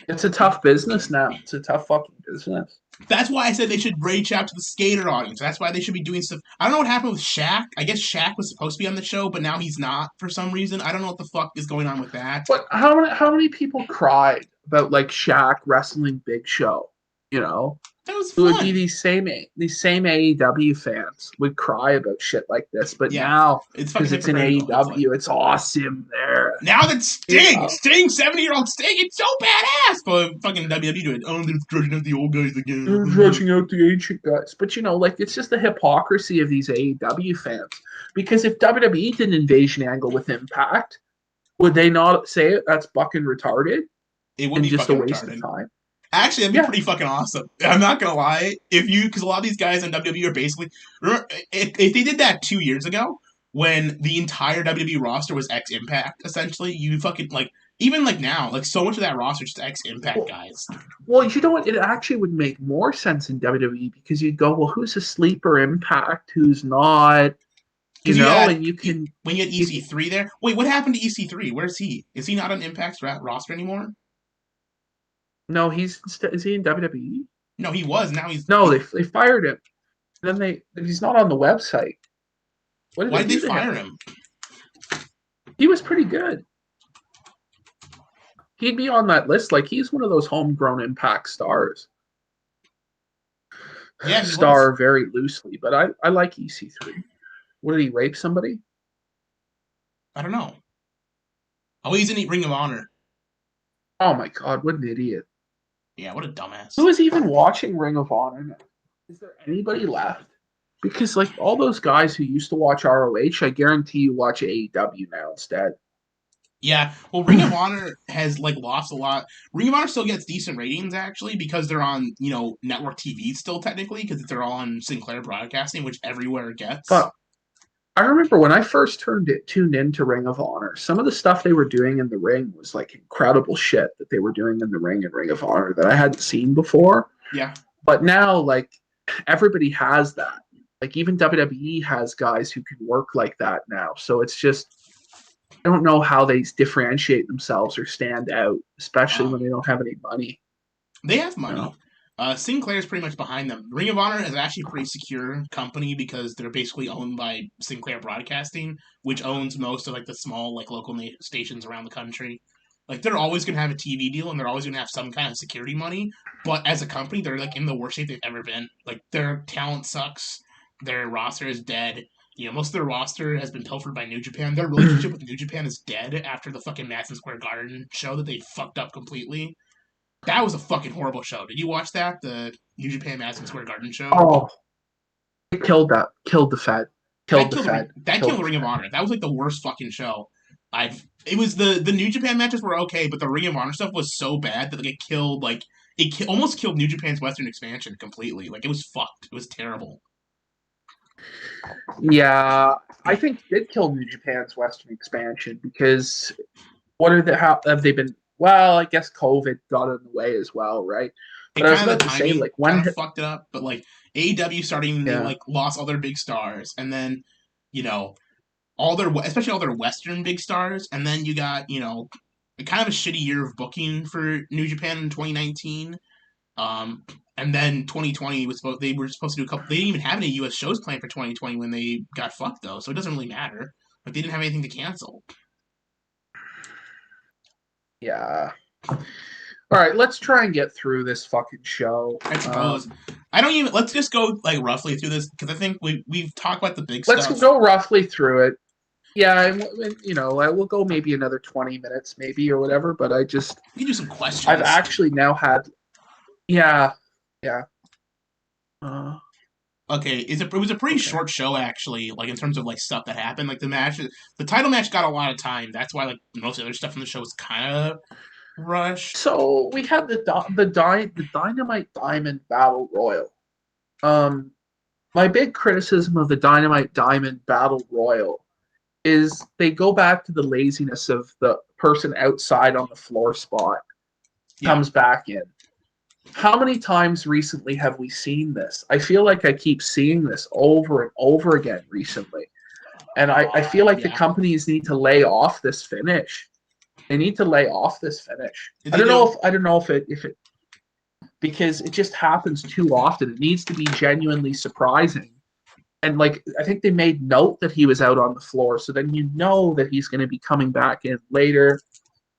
it's a tough business now. It's a tough fucking business. That's why I said they should reach out to the skater audience. That's why they should be doing stuff. I don't know what happened with Shaq. I guess Shaq was supposed to be on the show, but now he's not for some reason. I don't know what the fuck is going on with that. But how many people cried about like Shaq wrestling Big Show? That was fun. It would be these same AEW fans would cry about shit like this, but now because it's in AEW, it's awesome there. Now that Sting, 70-year-old Sting, it's so badass. But fucking WWE doing, they're stretching out the old guys again. They're stretching out the ancient guys, but it's just the hypocrisy of these AEW fans. Because if WWE did an invasion angle with Impact, would they not say it? That's fucking retarded. It would be just a waste retarded. of time. Actually, that'd be pretty fucking awesome. I'm not gonna lie. Because a lot of these guys on WWE are basically, if they did that 2 years ago, when the entire WWE roster was ex-Impact, essentially, you fucking even now, so much of that roster is just ex-Impact guys. Well, you know what? It actually would make more sense in WWE because you'd go, well, who's a sleeper Impact, who's not? And you can when you had EC3 there. Wait, what happened to EC3? Where's he? Is he not on Impact's roster anymore? No, is he in WWE? No, he was. Now he's they fired him. Then he's not on the website. Why did they fire him? He was pretty good. He'd be on that list. He's one of those homegrown Impact stars. Yeah, star very loosely, but I like EC3. What, did he rape somebody? I don't know. Oh, he's in Ring of Honor. Oh my god, what an idiot. Yeah, what a dumbass. Who is even watching Ring of Honor now? Is there anybody left? Because all those guys who used to watch ROH, I guarantee you watch AEW now instead. Yeah, well, Ring of Honor has lost a lot. Ring of Honor still gets decent ratings actually because they're on network TV still technically because they're all on Sinclair Broadcasting, which everywhere gets. But I remember when I first tuned into Ring of Honor, some of the stuff they were doing in the ring was incredible shit that they were doing in the ring in Ring of Honor that I hadn't seen before. Yeah. But now, everybody has that. Even WWE has guys who can work like that now. So it's just, I don't know how they differentiate themselves or stand out, especially when they don't have any money. They have money. Sinclair's pretty much behind them. Ring of Honor is actually a pretty secure company because they're basically owned by Sinclair Broadcasting, which owns most of the small local stations around the country. They're always going to have a TV deal and they're always going to have some kind of security money, but as a company, they're in the worst shape they've ever been. Their talent sucks. Their roster is dead. Most of their roster has been pilfered by New Japan. Their relationship with New Japan is dead after the fucking Madison Square Garden show that they fucked up completely. That was a fucking horrible show. Did you watch that? The New Japan Madison Square Garden show? Oh. It killed that. Killed the Fed. Killed the Fed. That killed the Ring of Honor. That was the worst fucking show. It was the New Japan matches were okay, but the Ring of Honor stuff was so bad that it killed almost killed New Japan's Western expansion completely. It was fucked. It was terrible. Yeah, I think it did kill New Japan's Western expansion because how have they been Well, I guess COVID got in the way as well, right? But I was about to say, like, when kind of fucked it up, but like AEW starting, they like lost all their big stars, and then especially all their Western big stars, and then you got kind of a shitty year of booking for New Japan in 2019. And then 2020 they were supposed to do a couple. They didn't even have any U.S. shows planned for 2020 when they got fucked though, so it doesn't really matter. Like they didn't have anything to cancel. Yeah. All right, let's try and get through this fucking show. I suppose. Let's just go like roughly through this because I think we've talked about the big stuff. Let's go roughly through it. Yeah, and we'll go maybe another 20 minutes, maybe or whatever. But we can do some questions. I've actually now had. Yeah. Okay, it was a pretty short show actually. Like in terms of like stuff that happened, like the title match got a lot of time. That's why like most of the other stuff in the show was kind of rushed. So we had the Dynamite Diamond Battle Royal. My big criticism of the Dynamite Diamond Battle Royal is they go back to the laziness of the person outside on the floor spot comes back in. How many times recently have we seen this? I feel like I keep seeing this over and over again recently. And I feel like the companies need to lay off this finish. They need to lay off this finish. I don't know if it because it just happens too often. It needs to be genuinely surprising. And like I think they made note that he was out on the floor, so then you know that he's going to be coming back in later.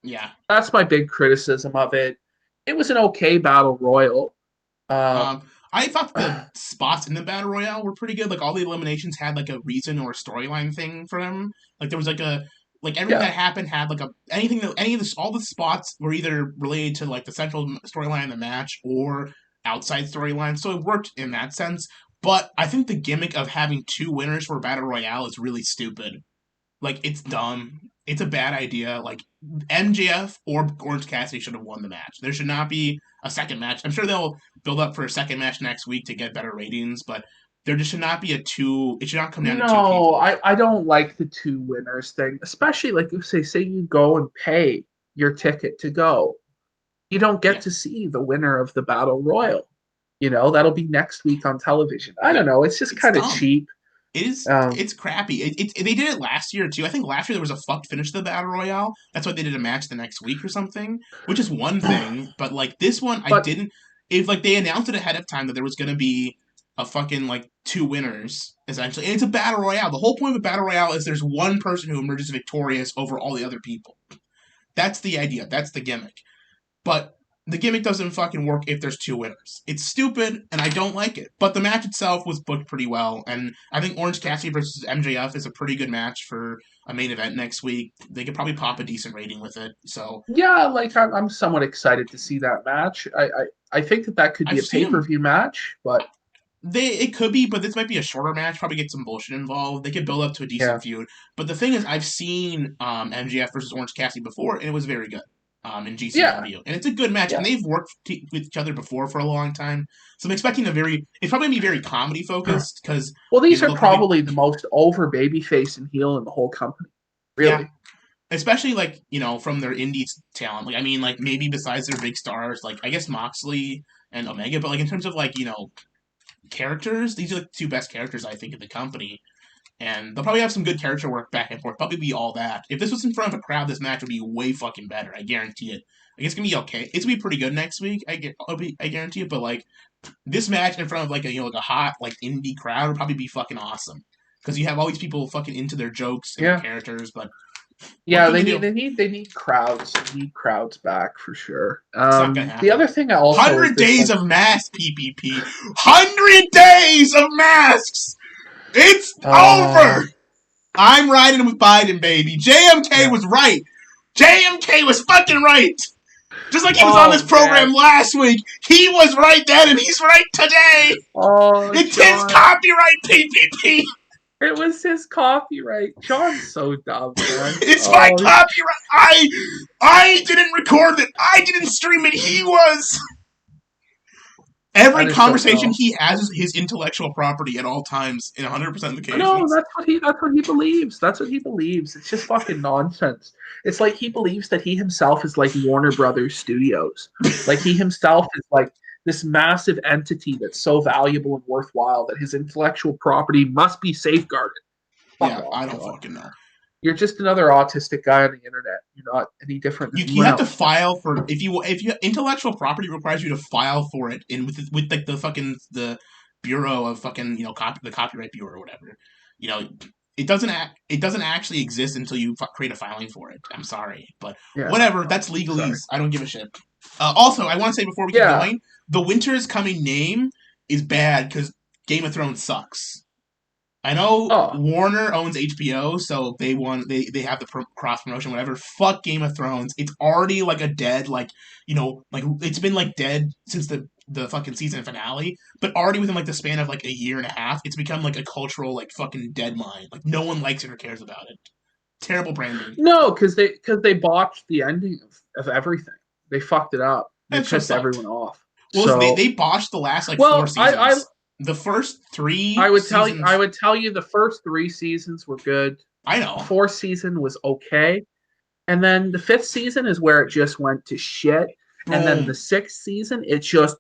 Yeah. That's my big criticism of it. It was an okay battle royal. I thought the spots in the battle royale were pretty good. Like all the eliminations had like a reason or a storyline thing for them. Like there was like everything that happened had like all the spots were either related to like the central storyline of the match or outside storyline. So it worked in that sense. But I think the gimmick of having two winners for a battle royale is really stupid. Like it's dumb. It's a bad idea. Like MJF or Orange Cassidy should have won the match. There should not be a second match. I'm sure they'll build up for a second match next week to get better ratings, but there just should not be it should not come down to two people. No, I don't like the two winners thing, especially like you say you go and pay your ticket to go. You don't get to see the winner of the battle royal. That'll be next week on television. I don't know. It's just kind of cheap. It is. It's crappy. They did it last year too. I think last year there was a fucked finish to the battle royale. That's why they did a match the next week or something, which is one thing. But like this one, I didn't. If like they announced it ahead of time that there was going to be a fucking like two winners essentially, and it's a battle royale. The whole point of a battle royale is there's one person who emerges victorious over all the other people. That's the idea. That's the gimmick. But the gimmick doesn't fucking work if there's two winners. It's stupid, and I don't like it. But the match itself was booked pretty well, and I think Orange Cassidy versus MJF is a pretty good match for a main event next week. They could probably pop a decent rating with it. So yeah, like I'm somewhat excited to see that match. I think that could be a pay-per-view match, but it could be, but this might be a shorter match. Probably get some bullshit involved. They could build up to a decent feud. But the thing is, I've seen MJF versus Orange Cassidy before, and it was very good. In GCW, and it's a good match, and they've worked with each other before for a long time. So I'm expecting it's probably gonna be very comedy focused because these are probably the most over babyface and heel in the whole company, really. Yeah. Especially like from their indie talent. Like I mean, like maybe besides their big stars, like I guess Moxley and Omega, but like in terms of like characters, these are the two best characters I think in the company. And they'll probably have some good character work back and forth. Probably be all that. If this was in front of a crowd, this match would be way fucking better. I guarantee it. Like, it's gonna be okay. It's gonna be pretty good next week. I guarantee it. But like this match in front of like a hot like indie crowd would probably be fucking awesome because you have all these people fucking into their jokes and their characters. But they need crowds. They need crowds back for sure. The other thing I also 100 days of masks, PPP. 100 days of masks. It's over! I'm riding with Biden, baby. JMK was right. JMK was fucking right. Just like he was on this program last week. He was right then, and he's right today. It's his copyright, PPP. It was his copyright. John's so dumb, man. It's my copyright. I didn't record it. I didn't stream it. He was. Every conversation he has is his intellectual property at all times in 100% of the cases. No, that's what he believes. That's what he believes. It's just fucking nonsense. It's like he believes that he himself is like Warner Brothers Studios. Like he himself is like this massive entity that's so valuable and worthwhile that his intellectual property must be safeguarded. Yeah, I don't fucking know. You're just another autistic guy on the internet. You're not any different than you have to file for if you intellectual property requires you to file for it in with like the bureau of fucking the copyright bureau or whatever. It doesn't actually exist until you create a filing for it. I'm sorry, but whatever. That's legalese. I don't give a shit. Also, I want to say before we keep going, the Winter is Coming name is bad because Game of Thrones sucks. I know Warner owns HBO, so they have the cross promotion, whatever. Fuck Game of Thrones. It's already like a dead, it's been like dead since the fucking season finale, but already within like the span of like a year and a half, it's become like a cultural like fucking dead mine. Like no one likes it or cares about it. Terrible branding. No, because they botched the ending of everything. They fucked it up. They pissed everyone off. Well, so, they botched the last 4 seasons. The first 3 I would tell you the first 3 seasons were good. I know. The 4th season was okay. And then the 5th season is where it just went to shit. Boom. And then the 6th season, it just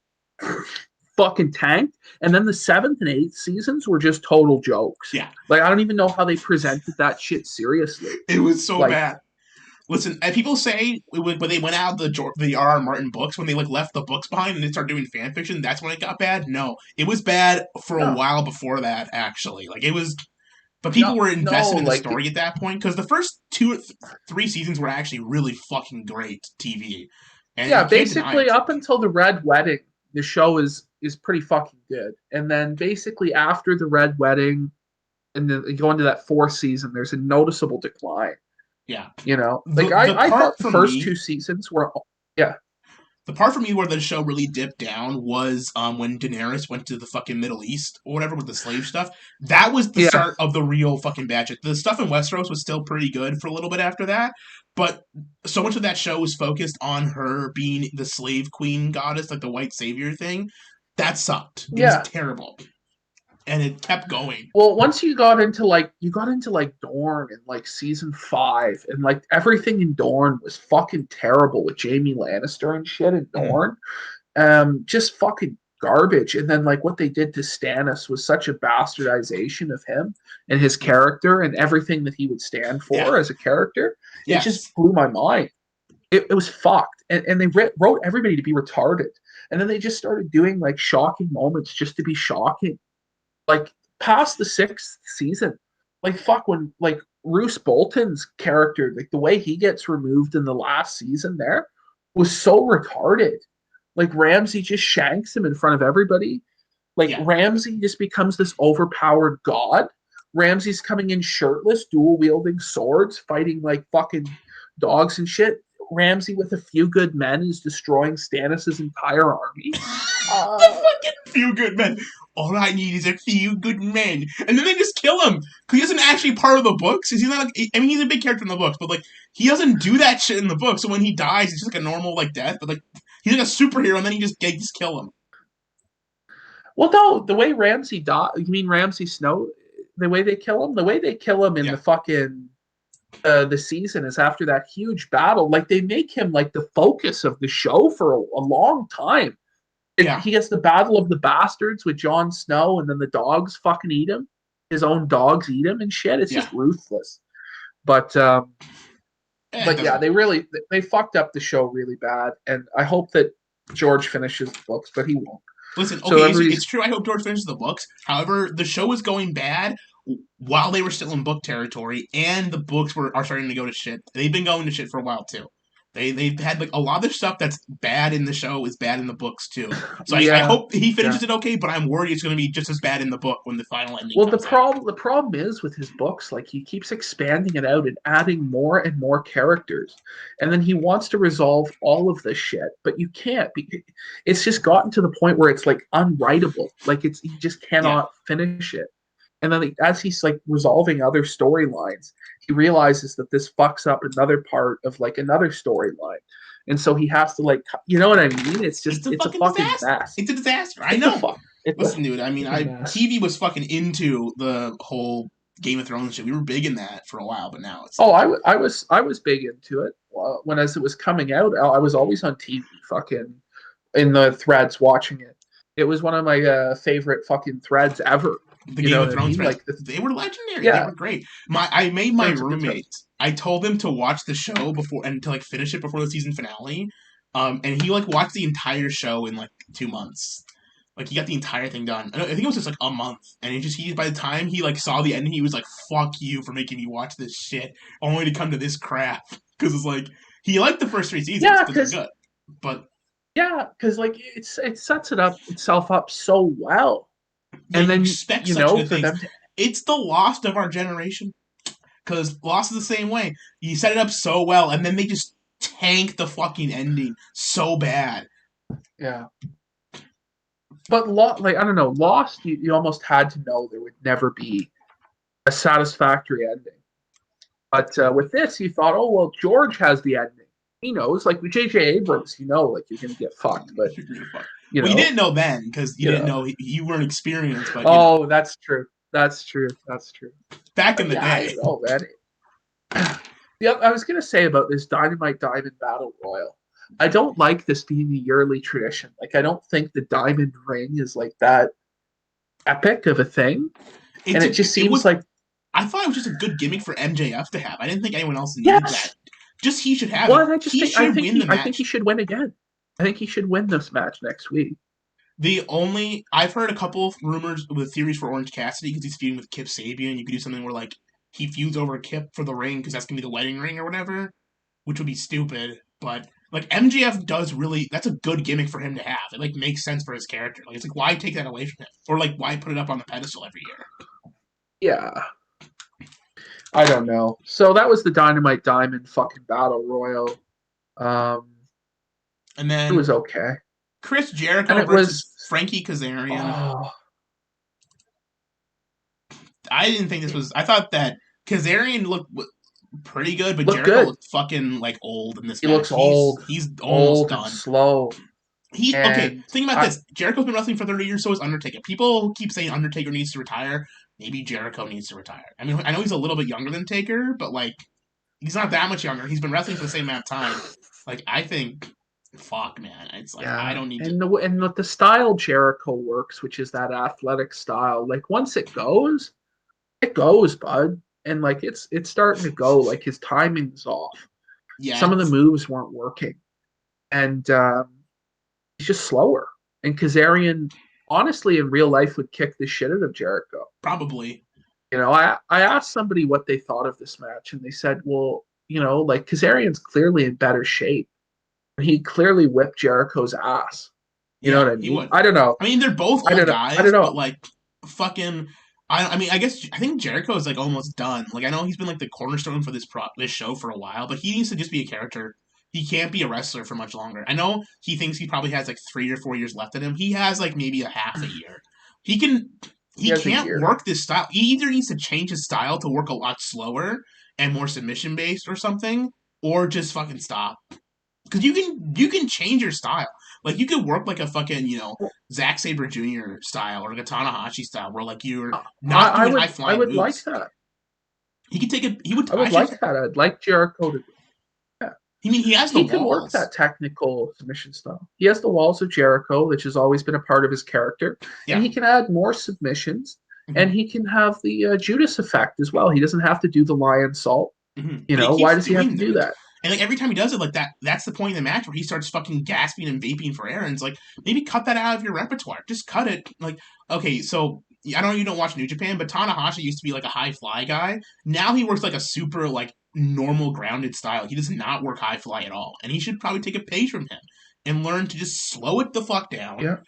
fucking tanked. And then the 7th and 8th seasons were just total jokes. Yeah. Like, I don't even know how they presented that shit seriously. It was so bad. Listen, and people say when they went out the R.R. Martin books, when they left the books behind and they started doing fan fiction, that's when it got bad. No, it was bad for a while before that. Actually, it was, but people were invested in the story at that point because the first 2 or 3 seasons were actually really fucking great TV. And basically up until the Red Wedding, the show is pretty fucking good, and then basically after the Red Wedding, and then you go into that 4th season, there's a noticeable decline. Yeah. I thought the first 2 seasons were, The part for me where the show really dipped down was when Daenerys went to the fucking Middle East or whatever with the slave stuff. That was the start of the real fucking bad shit. The stuff in Westeros was still pretty good for a little bit after that, but so much of that show was focused on her being the slave queen goddess, like the white savior thing. That sucked. It was terrible. And it kept going. Well, once you got into Dorne in season 5, and everything in Dorne was fucking terrible with Jaime Lannister and shit in Dorne. Just fucking garbage. And then what they did to Stannis was such a bastardization of him and his character and everything that he would stand for as a character. It just blew my mind. It was fucked. And they wrote everybody to be retarded. And then they just started doing shocking moments just to be shocking. Past the 6th season, when Roose Bolton's character, the way he gets removed in the last season there was so retarded. Ramsay just shanks him in front of everybody. Ramsay just becomes this overpowered god. Ramsay's coming in shirtless, dual wielding swords, fighting fucking dogs and shit. Ramsay with a few good men is destroying Stannis' entire army. The fucking few good men. All I need is a few good men. And then they just kill him. Because he isn't actually part of the books. He's not he's a big character in the books, but he doesn't do that shit in the book. So when he dies, it's just a normal death. But he's a superhero and then they just kill him. Well, no, the way Ramsay died, you mean Ramsay Snow? The way they kill him? The way they kill him in the fucking the season is after that huge battle. They make him the focus of the show for a long time. He gets the Battle of the Bastards with Jon Snow, and then the dogs fucking eat him. His own dogs eat him and shit. It's just ruthless. But they fucked up the show really bad, and I hope that George finishes the books, but he won't. Listen, okay, it's true. I hope George finishes the books. However, the show was going bad while they were still in book territory, and the books are starting to go to shit. They've been going to shit for a while too. They've had a lot of the stuff that's bad in the show is bad in the books too. So I hope he finishes it okay, but I'm worried it's going to be just as bad in the book when the final ending. Well, the problem is with his books, he keeps expanding it out and adding more and more characters, and then he wants to resolve all of this shit, but you can't. It's just gotten to the point where it's unwritable. You just cannot finish it. And then as he's like resolving other storylines, he realizes that this fucks up another part of like another storyline. And so he has to like, you know what I mean? It's just, it's a fucking disaster. mess. It's a disaster. I know. Listen, dude, I mean, mess. TV was fucking into the whole Game of Thrones shit. We were big in that for a while, but now it's. Oh, I was big into it. When as it was coming out, I was always on TV, fucking in the threads watching it. It was one of my favorite fucking threads ever. The Game of Thrones threads, like they were legendary. Yeah. They were great. I made my roommate. I told him to watch the show before and to like finish it before the season finale. And he like watched the entire show in like 2 months. Like he got the entire thing done. I think it was just like a month. And he by the time he like saw the ending, he was like, "Fuck you for making me watch this shit, only to come to this crap." Because it's like he liked the first 3 seasons. Yeah, because good. But yeah, because like it sets itself up so well. Yeah, and then you know for them to... It's the Lost of our generation. Because Lost is the same way. You set it up so well, and then they just tank the fucking ending so bad. Yeah. But like I don't know, Lost, you almost had to know there would never be a satisfactory ending. But with this, you thought, oh well, George has the ending. He knows, like with J.J. Abrams, you know, like you're gonna get fucked. But you didn't know then because you didn't know you weren't experienced. But that's true. That's true. Back in the day, oh man. Yeah, I was gonna say about this Dynamite Diamond Battle Royal. I don't like this being a yearly tradition. Like, I don't think the Diamond Ring is like that epic of a thing. It just seems like I thought it was just a good gimmick for MJF to have. I didn't think anyone else needed that. Just he should have it. I think he should win again. I think he should win this match next week. I've heard a couple of rumors with theories for Orange Cassidy because he's feuding with Kip Sabian. You could do something where like he feuds over Kip for the ring because that's gonna be the wedding ring or whatever, which would be stupid. But like MJF does really, that's a good gimmick for him to have. It like makes sense for his character. Like it's like why take that away from him, or like why put it up on the pedestal every year? Yeah, I don't know. So that was the Dynamite Diamond fucking Battle Royal. And then it was okay. Chris Jericho versus Frankie Kazarian. Oh. I didn't think this was. I thought that Kazarian looked pretty good, but Jericho looked fucking like old in this match. He looks old. He's almost old done. And slow. Okay, think about this. Jericho's been wrestling for 30 years, so is Undertaker. People keep saying Undertaker needs to retire. Maybe Jericho needs to retire. I mean, I know he's a little bit younger than Taker, but like, he's not that much younger. He's been wrestling for the same amount of time. Like, I think, fuck, man. It's like, I don't need to. And the style Jericho works, which is that athletic style. Like, once it goes, bud. And like, it's starting to go. Like, his timing's off. Yeah. Some of the moves weren't working. And he's just slower. And Kazarian, honestly, in real life, would kick the shit out of Jericho. Probably. You know, I asked somebody what they thought of this match, and they said, well, you know, like Kazarian's clearly in better shape. He clearly whipped Jericho's ass. You know what I mean? I don't know. I mean, they're both old guys, but like, fucking. I mean, I think Jericho is like almost done. Like, I know he's been like the cornerstone for this show for a while, but he needs to just be a character. He can't be a wrestler for much longer. I know he thinks he probably has like 3 or 4 years left in him. He has like maybe a half a year. He can't work this style. He either needs to change his style to work a lot slower and more submission based or something, or just fucking stop. Because you can change your style. Like, you could work like a fucking, you know, Zack Sabre Jr. style or like a Tanahashi style where like you're not doing high flying moves. I would like that. He could take it. I would like that. I'd like Jericho to. Yeah. I mean, he has the walls. He can work that technical submission style. He has the walls of Jericho, which has always been a part of his character. Yeah. And he can add more submissions. Mm-hmm. And he can have the Judas effect as well. He doesn't have to do the lion salt. Mm-hmm. You know, why does he have to do that? And like every time he does it, like that's the point in the match where he starts fucking gasping and vaping for air. And it's like, maybe cut that out of your repertoire. Just cut it. Like, okay, so I know you don't watch New Japan, but Tanahashi used to be like a high fly guy. Now he works like a super like normal grounded style. He does not work high fly at all. And he should probably take a page from him and learn to just slow it the fuck down. Yeah.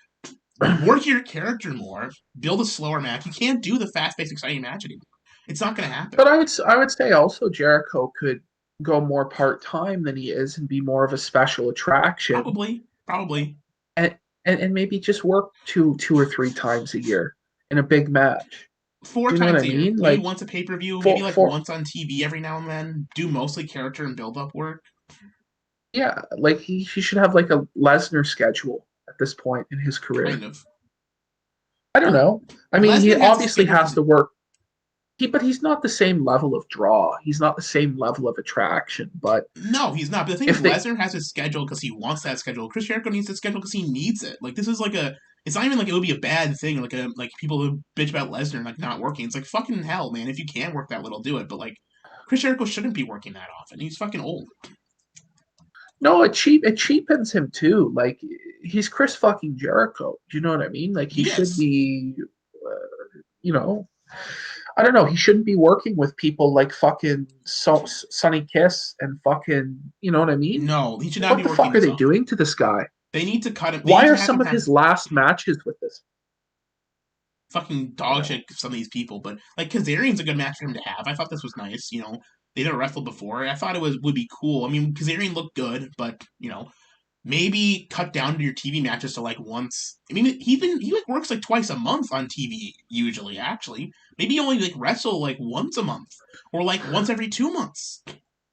Work your character more. Build a slower match. You can't do the fast-paced, exciting match anymore. It's not going to happen. But I would say also Jericho could go more part-time than he is and be more of a special attraction. Probably. And maybe just work two or three times a year in a big match. 4 you know what times I a year. mean? Maybe Like once a pay-per-view, maybe like for once on TV every now and then. Do mostly character and build-up work. yeah, like he should have like a Lesnar schedule at this point in his Kind career. of. I don't Well, know. I mean, he Lesnar has a obviously schedule has because to work. But he's not the same level of draw. He's not the same level of attraction. But no, he's not. But the thing is, if they Lesnar has his schedule because he wants that schedule. Chris Jericho needs his schedule because he needs it. Like this is like a. It's not even like it would be a bad thing. Like people who bitch about Lesnar like not working. It's like fucking hell, man. If you can work that little, do it. But like Chris Jericho shouldn't be working that often. He's fucking old. no, it cheapens him too. Like he's Chris fucking Jericho. Do you know what I mean? Like he should Yes. be, you know, I don't know. He shouldn't be working with people like fucking Sonny Kiss and fucking, you know what I mean? No, he should not What be the working fuck are they himself. doing to this guy? They need to cut him. They Why need to are have some him of have his last matches with this? fucking You dog know, shit. Some of these people, but like Kazarian's a good match for him to have. I thought this was nice. They never wrestled before. I thought it would be cool. I mean, Kazarian looked good, but maybe cut down to your TV matches to like once. I mean, he like works like twice a month on TV usually. Actually, maybe only like wrestle like once a month or like once every 2 months.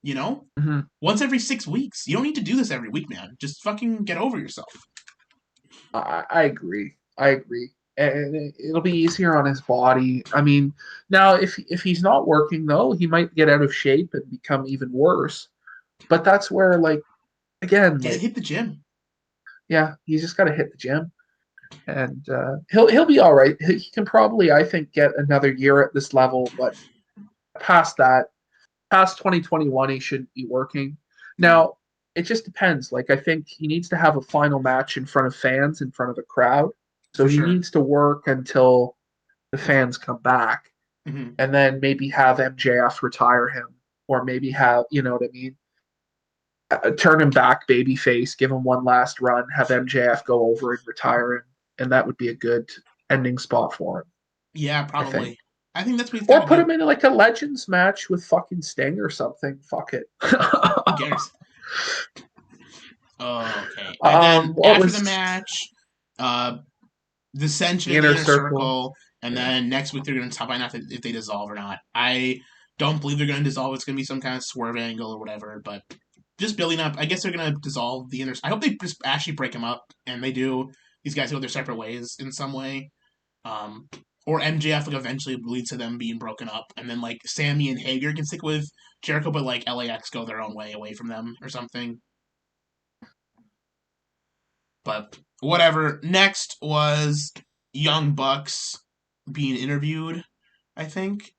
You know, mm-hmm. once every 6 weeks. You don't need to do this every week, man. Just fucking get over yourself. I agree. I agree. And it'll be easier on his body. I mean, now if he's not working though, he might get out of shape and become even worse. But that's where, like, again, Get like, hit the gym. yeah, he's just got to hit the gym, and he'll be all right. He can probably, I think, get another year at this level, but past that, past 2021, he shouldn't be working. Now, it just depends. Like, I think he needs to have a final match in front of fans, in front of a crowd. So For he sure. needs to work until the fans come back, Mm-hmm. and then maybe have MJF retire him, or maybe have, you know what I mean, turn him back babyface, give him one last run, have MJF go over and retire him, and that would be a good ending spot for him, Yeah, I think. probably. I think that's what he's got Or to put do. him in like a Legends match with fucking Sting or something. Fuck it. Who cares? Okay. And then What after the was match, uh, Dissension the in the Inner Inner Circle? Circle, and Yeah. then next week they're going to find out if they dissolve or not. I don't believe they're going to dissolve. It's going to be some kind of swerve angle or whatever, but just building up. I guess they're going to dissolve the Inner. I hope they just actually break them up, and they do. These guys go their separate ways in some way. Um, or MJF like eventually leads to them being broken up, and then like Sammy and Hager can stick with Jericho, but like LAX go their own way away from them or something. But whatever. Next was Young Bucks being interviewed, I think.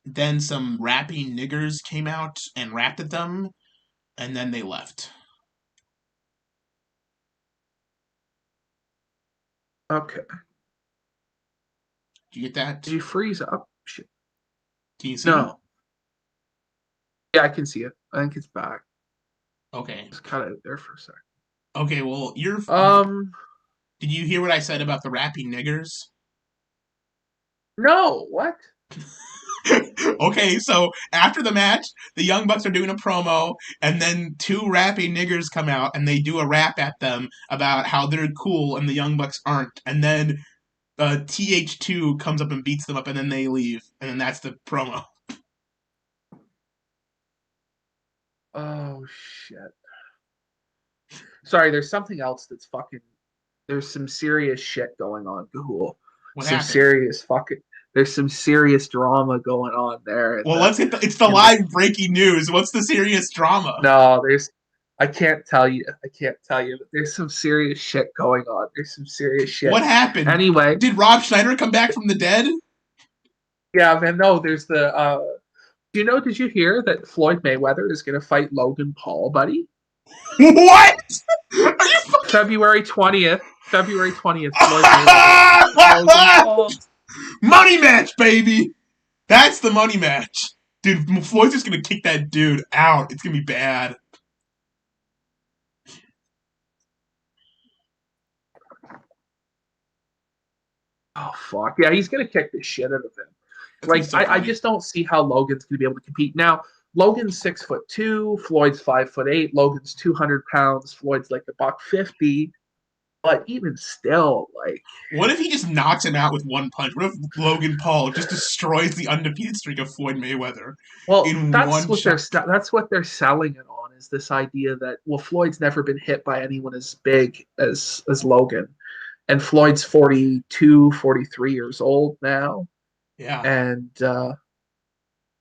Then some rapping niggers came out and rapped at them, and then they left. Okay. Did you get that? Did you freeze up? Shit. Can you see me? No. Yeah, I can see it. I think it's back. Okay. Just cut it there for a sec. Okay, well, Um, did you hear what I said about the rapping niggers? no, what? Okay, so after the match, the Young Bucks are doing a promo, and then two rapping niggers come out and they do a rap at them about how they're cool and the Young Bucks aren't. And then TH2 comes up and beats them up, and then they leave. And then that's the promo. Oh shit. Sorry, there's something else that's fucking. There's some serious shit going on, Gahul. What Some happened? serious fucking. There's some serious drama going on there. Well, let's get it's the live breaking news. What's the serious drama? No, there's. I can't tell you. I can't tell you. But there's some serious shit going on. There's some serious shit. What happened? Anyway, Did Rob Schneider come back from the dead? yeah, man. No, there's the. Do you know? Did you hear that Floyd Mayweather is going to fight Logan Paul, buddy? What? Are you fucking... February 20th. February 20th. Floyd Mayweather. Logan Paul. Money match, baby. That's the money match. Dude, Floyd's just gonna kick that dude out. It's gonna be bad. Oh fuck. Yeah, he's gonna kick the shit out of him. That's Like so I just don't see how Logan's gonna be able to compete. Now, Logan's 6'2", Floyd's 5'8", Logan's 200 pounds, Floyd's like $150. But even still, like, what if he just knocks him out with one punch? What if Logan Paul just destroys the undefeated streak of Floyd Mayweather in one shot? That's what they're selling it on, is this idea that, well, Floyd's never been hit by anyone as big as Logan, and Floyd's 42, 43 years old now, Yeah, and the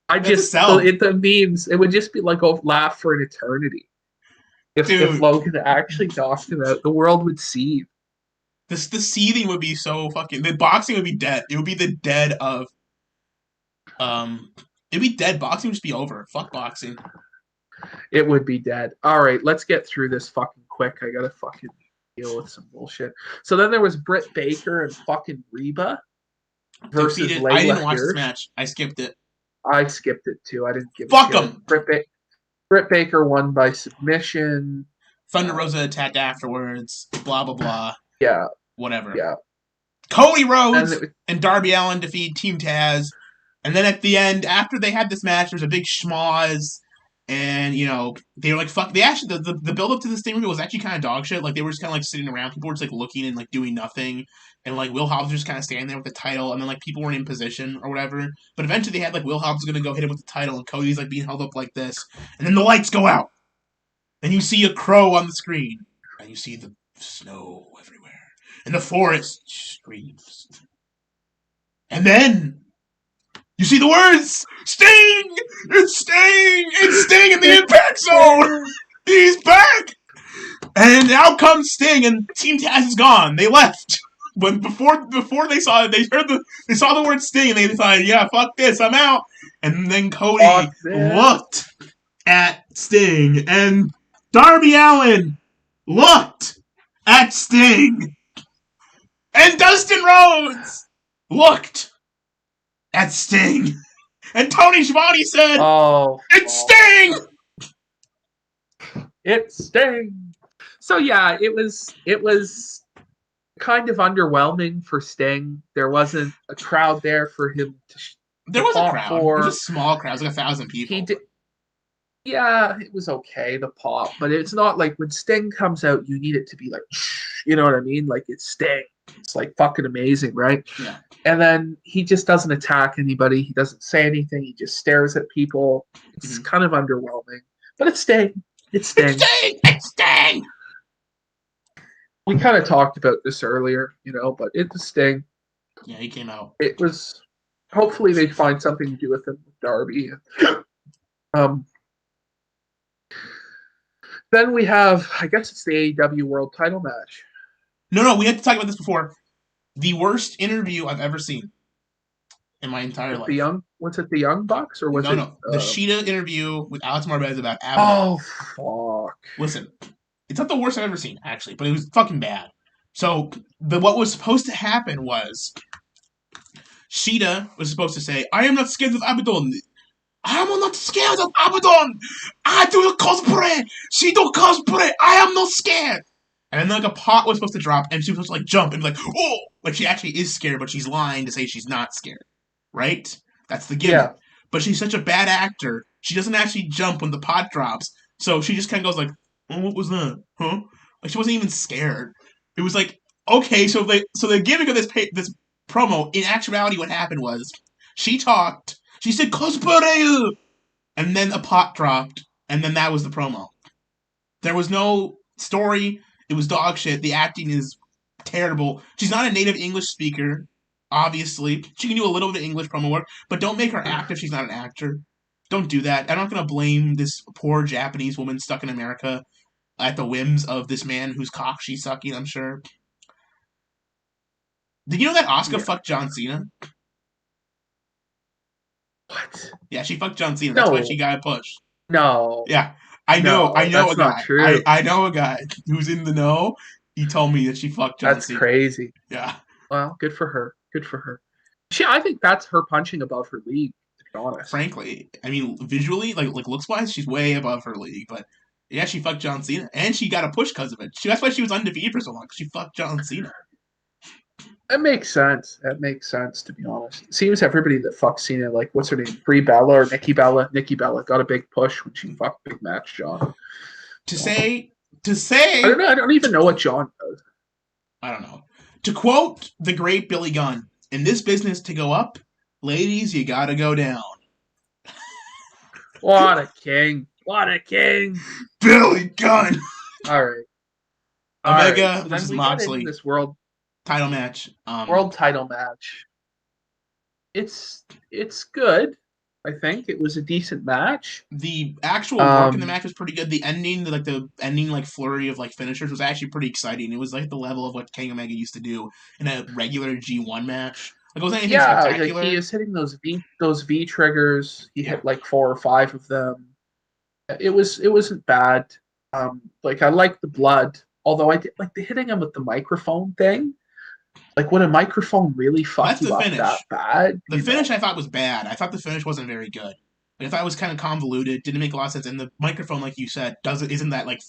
memes, it would just be like a laugh for an eternity. If Logan actually knocked him out, the world would seethe. The seething would be so fucking. The boxing would be dead. It would be the dead of. It'd be dead. Boxing would just be over. Fuck boxing. It would be dead. All right, let's get through this fucking quick. I gotta fucking deal with some bullshit. So then there was Britt Baker and fucking Reba versus Layla I didn't watch Hirsch. this match. I skipped it. I skipped it too. I didn't give Fuck them. Britt Baker won by submission. Thunder Rosa attacked afterwards. Blah blah blah. Yeah. Whatever. Yeah. Cody Rhodes and Darby Allin defeat Team Taz. And then at the end, after they had this match, there was a big schmoz. And, they were like, fuck. They actually, the build up to this thing was actually kind of dog shit. Like, they were just kind of like sitting around. People were just like looking and like doing nothing. And like, Will Hobbs was just kind of standing there with the title. And then like, people weren't in position or whatever. But eventually they had like, Will Hobbs was going to go hit him with the title. And Cody's like being held up like this. And then the lights go out. And you see a crow on the screen. And you see the snow everywhere. And the forest screams. And then you see the words, Sting! It's Sting! It's Sting in the Impact Zone! He's back! And out comes Sting, and Team Taz is gone. They left. But before they saw it, they saw the word Sting, and they decided, yeah, fuck this, I'm out. And then Cody looked at Sting, and Darby Allin looked at Sting. And Dustin Rhodes looked at Sting. And Tony Schiavone said, it's Sting! It's Sting! So yeah, it was kind of underwhelming for Sting. There wasn't a crowd there for him to There was a crowd. It was a small crowd. It was like 1,000 people. Yeah, it was okay, the pop. But it's not like when Sting comes out, you need it to be like, you know what I mean? Like, it's Sting. It's like fucking amazing, right? Yeah. And then he just doesn't attack anybody. He doesn't say anything. He just stares at people. It's kind of underwhelming. But it's Sting. It's Sting. It's Sting! It's Sting! We kind of talked about this earlier, but it's Sting. Yeah, he came out. It was... Hopefully they find something to do with him with Darby. Then we have, I guess it's the AEW World Title match. No, we had to talk about this before. The worst interview I've ever seen in my entire life. Was it the Young Bucks or was it? No. The Sheeta interview with Alex Marbez about Abaddon. Oh, fuck. Listen, it's not the worst I've ever seen, actually, but it was fucking bad. So, what was supposed to happen was Sheeta was supposed to say, I am not scared of Abaddon. I am not scared of Abaddon. I do the cosplay. She do cosplay. I am not scared. And then like a pot was supposed to drop, and she was supposed to like jump and be like, oh, like she actually is scared, but she's lying to say she's not scared, right? That's the gimmick. Yeah. But she's such a bad actor, she doesn't actually jump when the pot drops, so she just kind of goes like, oh, what was that? Huh? Like she wasn't even scared. It was like, okay, so the gimmick of this promo, in actuality, what happened was she talked, she said cosplay, and then a pot dropped, and then that was the promo. There was no story. It was dog shit. The acting is terrible. She's not a native English speaker, obviously. She can do a little bit of English promo work, but don't make her act if she's not an actor. Don't do that. I'm not going to blame this poor Japanese woman stuck in America at the whims of this man whose cock she's sucking, I'm sure. Did you know that Asuka fucked John Cena? What? Yeah, she fucked John Cena. That's why she got pushed. No. Yeah. I know a guy. Not true. I know a guy who's in the know. He told me that she fucked John Cena. That's crazy. Yeah. Well, good for her. I think that's her punching above her league, to be honest. Frankly, I mean, visually, like looks-wise, she's way above her league. But yeah, she fucked John Cena, and she got a push because of it. That's why she was undefeated for so long. Because she fucked John Cena. That makes sense. To be honest. It seems everybody that fucks Cena, like, what's her name? Brie Bella or Nikki Bella? Nikki Bella got a big push when she fucked Big Match John. To say. I don't know. I don't even know what John does. I don't know. To quote the great Billy Gunn, in this business to go up, ladies, you gotta go down. What a king. What a king. Billy Gunn! All right. Omega So then versus we get into Moxley this world title match. title match. It's good. I think it was a decent match. The actual work in the match was pretty good. The ending like flurry of like finishers was actually pretty exciting. It was like the level of what Kenny Omega used to do in a regular G1 match. Like it wasn't anything spectacular. Like he is hitting those V triggers. He hit like 4 or 5 of them. It wasn't bad. Like I liked the blood, although I did like the hitting him with the microphone thing. Like, would a microphone really fuck you up that bad? The finish I thought was bad. I thought the finish wasn't very good. Like, I thought it was kind of convoluted. Didn't make a lot of sense. And the microphone, like you said, isn't that like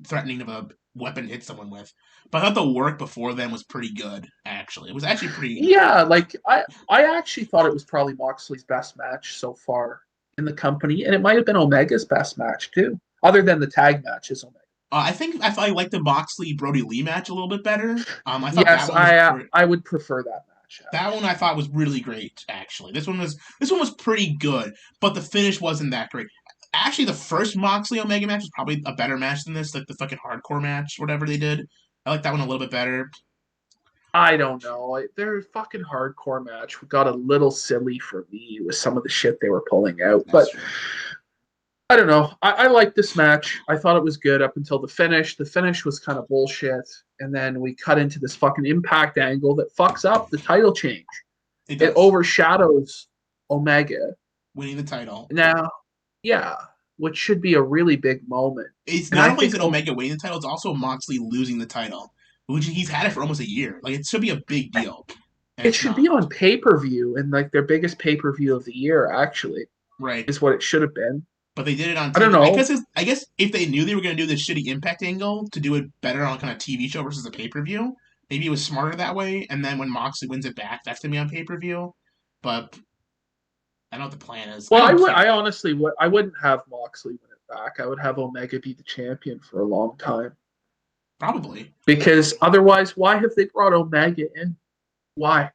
threatening of a weapon to hit someone with. But I thought the work before then was pretty good. Actually, it was actually pretty. Yeah, like I actually thought it was probably Moxley's best match so far in the company, and it might have been Omega's best match too, other than the tag matches. Omega. I think I liked the Moxley Brody Lee match a little bit better. I thought yes, that one was I would prefer that match. That one I thought was really great. Actually, this one was pretty good, but the finish wasn't that great. Actually, the first Moxley Omega match was probably a better match than this, like the fucking hardcore match, whatever they did. I like that one a little bit better. I don't know. Their fucking hardcore match got a little silly for me with some of the shit they were pulling out, but. True. I don't know. I liked this match. I thought it was good up until the finish. The finish was kind of bullshit. And then we cut into this fucking Impact angle that fucks up the title change. It overshadows Omega winning the title. Now, yeah, which should be a really big moment. It's not only is it Omega winning the title, it's also Moxley losing the title, which he's had it for almost a year. Like, it should be a big deal. It should be on pay-per-view, and like their biggest pay-per-view of the year, actually. Right. Is what it should have been. But they did it on TV. I don't know. I guess if they knew they were going to do this shitty Impact angle to do it better on kind of TV show versus a pay-per-view, maybe it was smarter that way. And then when Moxley wins it back, that's going to be on pay-per-view. But I don't know what the plan is. Well, I honestly wouldn't have Moxley win it back. I would have Omega be the champion for a long time. Probably. Because otherwise, why have they brought Omega in? Why?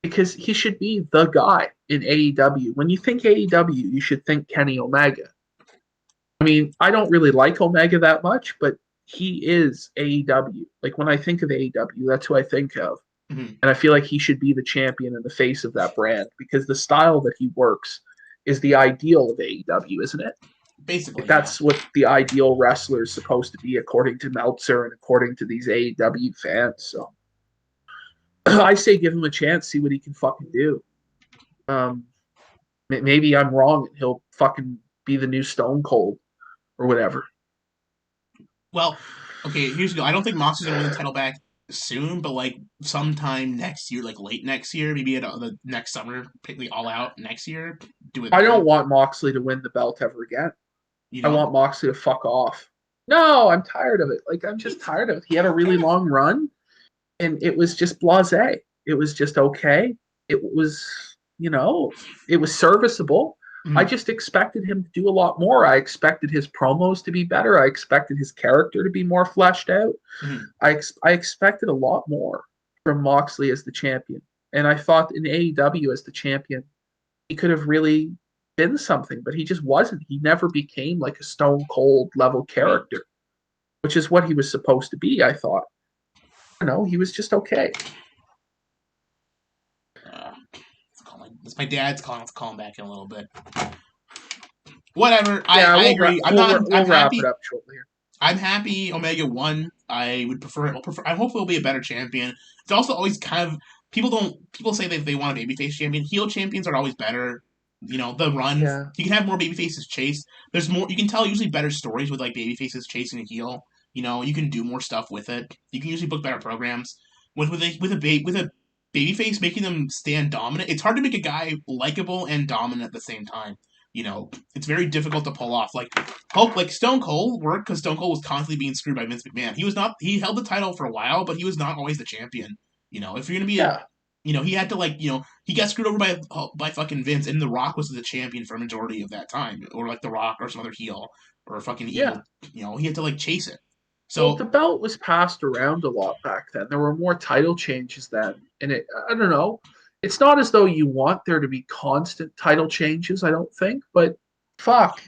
Because he should be the guy in AEW. When you think AEW, you should think Kenny Omega. I mean, I don't really like Omega that much, but he is AEW. Like, when I think of AEW, that's who I think of. Mm-hmm. And I feel like he should be the champion and the face of that brand because the style that he works is the ideal of AEW, isn't it? Basically, that's what the ideal wrestler is supposed to be, according to Meltzer and according to these AEW fans. So I say give him a chance, see what he can fucking do. Maybe I'm wrong and he'll fucking be the new Stone Cold or whatever. Well, okay, here's the deal. I don't think Moxley's going to win the title back soon, but like sometime next year, like late next year, maybe at the next summer, pick the All Out next year. Do it. I don't want Moxley to win the belt ever again. I want Moxley to fuck off. No, I'm tired of it. Like, I'm just tired of it. He had a really long run. And it was just blasé. It was just okay. It was, it was serviceable. Mm-hmm. I just expected him to do a lot more. I expected his promos to be better. I expected his character to be more fleshed out. Mm-hmm. I expected a lot more from Moxley as the champion. And I thought in AEW as the champion, he could have really been something, but he just wasn't. He never became like a Stone Cold level character, which is what he was supposed to be, I thought. No, he was just okay. It's my dad's calling. Let's call him back in a little bit. Whatever. I agree. We'll wrap it up shortly here. I'm happy Omega won. I would prefer it. I hope he'll be a better champion. It's also always kind of people say that they want a babyface champion. Heel champions are always better. The run. Yeah. You can have more babyfaces chase. There's more. You can tell usually better stories with like babyfaces chasing a heel. You can do more stuff with it. You can usually book better programs with a babyface making them stand dominant. It's hard to make a guy likable and dominant at the same time. It's very difficult to pull off. Like Stone Cold worked because Stone Cold was constantly being screwed by Vince McMahon. He held the title for a while, but he was not always the champion. If you're gonna be he had to he got screwed over by fucking Vince, and The Rock was the champion for a majority of that time, or like The Rock or some other heel or fucking evil. He had to chase it. So well, the belt was passed around a lot back then. There were more title changes then, and I don't know. It's not as though you want there to be constant title changes. I don't think, but fuck,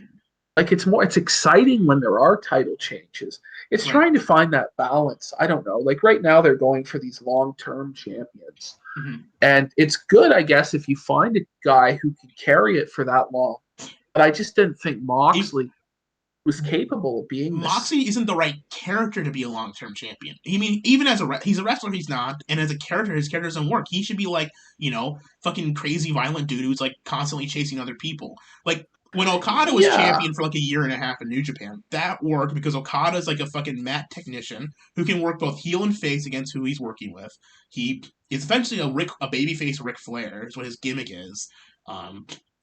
like it's exciting when there are title changes. It's right. trying to find that balance. I don't know. Like right now, they're going for these long-term champions, and it's good, I guess, if you find a guy who can carry it for that long. But I just didn't think Moxley was capable of being Moxley isn't the right character to be a long-term champion. I mean, even as he's a wrestler, he's not, and as a character, his character doesn't work. He should be like, fucking crazy violent dude who's like constantly chasing other people. Like when Okada was champion for like a year and a half in New Japan, that worked because Okada's like a fucking mat technician who can work both heel and face against who he's working with. He is essentially a babyface Ric Flair is what his gimmick is.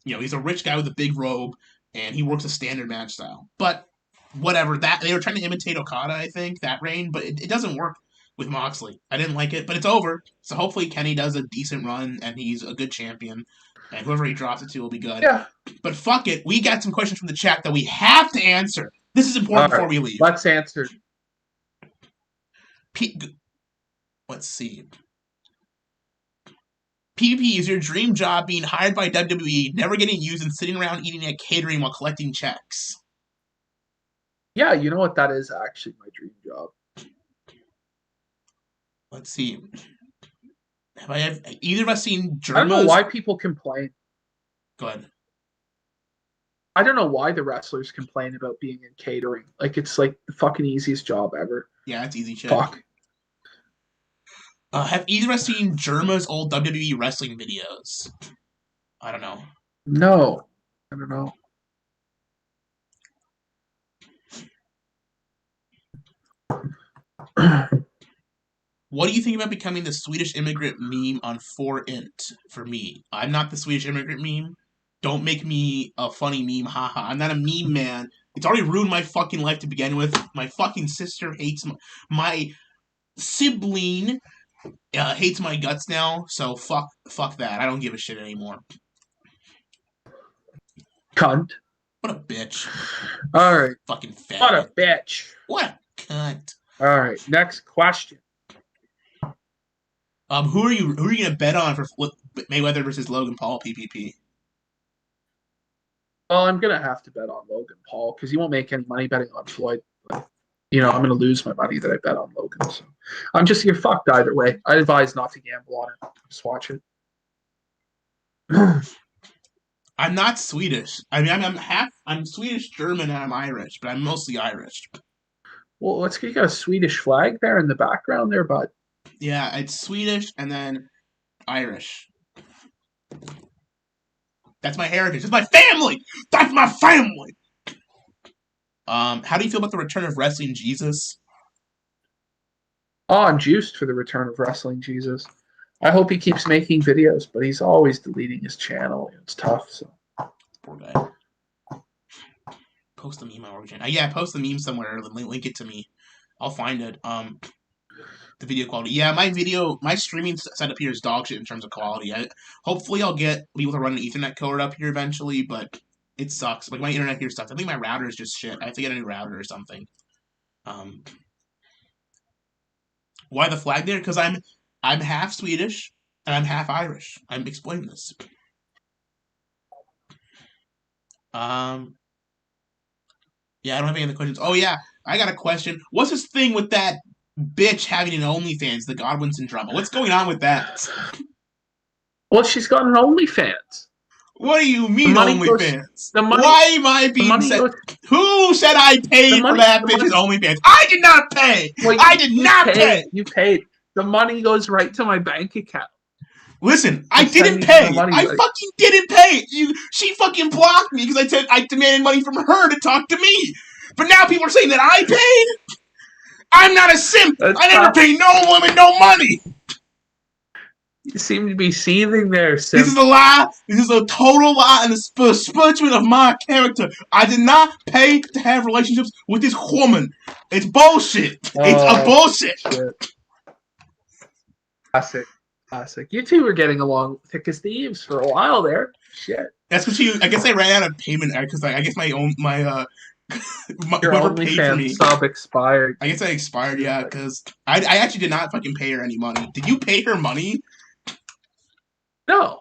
He's a rich guy with a big robe, and he works a standard match style. But whatever, that they were trying to imitate Okada, I think, that reign, but it doesn't work with Moxley. I didn't like it, but it's over. So hopefully Kenny does a decent run, and he's a good champion, and whoever he drops it to will be good. Yeah. But fuck it, we got some questions from the chat that we have to answer. This is important before we leave. Let's answer. Let's see. PPP, is your dream job being hired by WWE, never getting used, and sitting around eating at catering while collecting checks? Yeah, you know what? That is actually my dream job. Let's see. Have either of us seen Germa's... I don't know why people complain. Go ahead. I don't know why the wrestlers complain about being in catering. Like, it's like the fucking easiest job ever. Yeah, it's easy shit. Fuck. Have either of us seen Germa's old WWE wrestling videos? I don't know. No. I don't know. What do you think about becoming the Swedish immigrant meme on 4int for me? I'm not the Swedish immigrant meme. Don't make me a funny meme, haha. I'm not a meme man. It's already ruined my fucking life to begin with. My fucking sister hates my sibling hates my guts now, so fuck that. I don't give a shit anymore. Cunt. What a bitch. All right. Fucking fat. What a bitch. What a cunt. All right. Next question. Who are you gonna bet on for Mayweather versus Logan Paul PPP? Well, I'm gonna have to bet on Logan Paul because he won't make any money betting on Floyd. But, I'm gonna lose my money that I bet on Logan. So you're fucked either way. I advise not to gamble on it. Just watch it. I'm not Swedish. I mean, I'm Swedish, German, and I'm Irish, but I'm mostly Irish. Well, you got a Swedish flag there in the background there, bud. Yeah, it's Swedish and then Irish. That's my heritage. That's my family. That's my family. How do you feel about the return of Wrestling Jesus? Oh, I'm juiced for the return of Wrestling Jesus. I hope he keeps making videos, but he's always deleting his channel. It's tough. So. Poor guy. Post the meme on Origin. Yeah, post the meme somewhere. Link it to me. I'll find it. The video quality. Yeah, my streaming setup here is dog shit in terms of quality. Hopefully I'll be able to run an Ethernet cord up here eventually, but it sucks. Like my internet here sucks. I think my router is just shit. I have to get a new router or something. Why the flag there? Because I'm half Swedish and I'm half Irish. I'm explaining this. Yeah, I don't have any other questions. Oh yeah, I got a question. What's this thing with that bitch having an OnlyFans, the Godwinson drama? What's going on with that? Well, she's got an OnlyFans. What do you mean OnlyFans? Why am I being said? Who said I paid for that bitch's OnlyFans? I did not pay. Well, I did not pay. You paid. The money goes right to my bank account. Listen, I didn't pay. I fucking didn't pay. She fucking blocked me because I said I demanded money from her to talk to me. But now people are saying that I paid. I'm not a simp. I never pay no woman no money. You seem to be seething there, simp. This is a lie. This is a total lie and a besmirchment of my character. I did not pay to have relationships with this woman. It's bullshit. It's a bullshit. Shit. Classic. You two were getting along thick as thieves for a while there. Shit. That's because I guess I ran out of payment because I guess my Your Whoever paid for OnlyFans me. sub expired. I guess I expired, yeah, because I actually did not fucking pay her any money. Did you pay her money? No.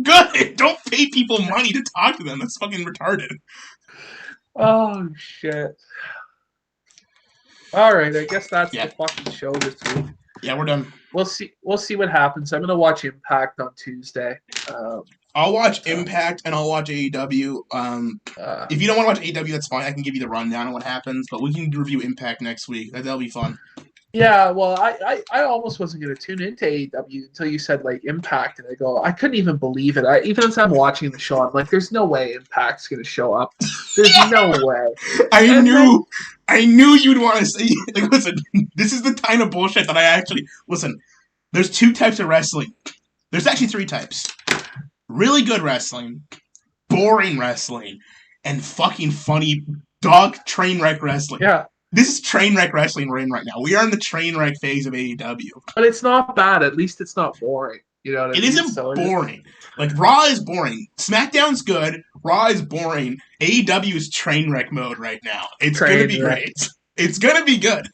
Good! Don't pay people money to talk to them. That's fucking retarded. Oh, shit. All right, I guess that's Yeah. the fucking show this week. Yeah, we're done. We'll see what happens. I'm going to watch Impact on Tuesday. I'll watch Impact and I'll watch AEW. If you don't want to watch AEW, that's fine. I can give you the rundown on what happens, but we can review Impact next week. That'll be fun. Yeah, well, I almost wasn't going to tune into AEW until you said, like, Impact, and I couldn't even believe it. Even as I'm watching the show, I'm like, there's no way Impact's going to show up. There's no way. I knew you'd want to say, like, listen, this is the kind of bullshit that I actually, listen, there's 2 types of wrestling. There's actually 3 types. Really good wrestling, boring wrestling, and fucking funny dog train wreck wrestling. Yeah. This is train wreck wrestling we're in right now. We are in the train wreck phase of AEW. But it's not bad. At least it's not boring. You know what I mean? It isn't boring. Like, Raw is boring. SmackDown's good. Raw is boring. AEW is train wreck mode right now. It's going to be great. It's going to be good.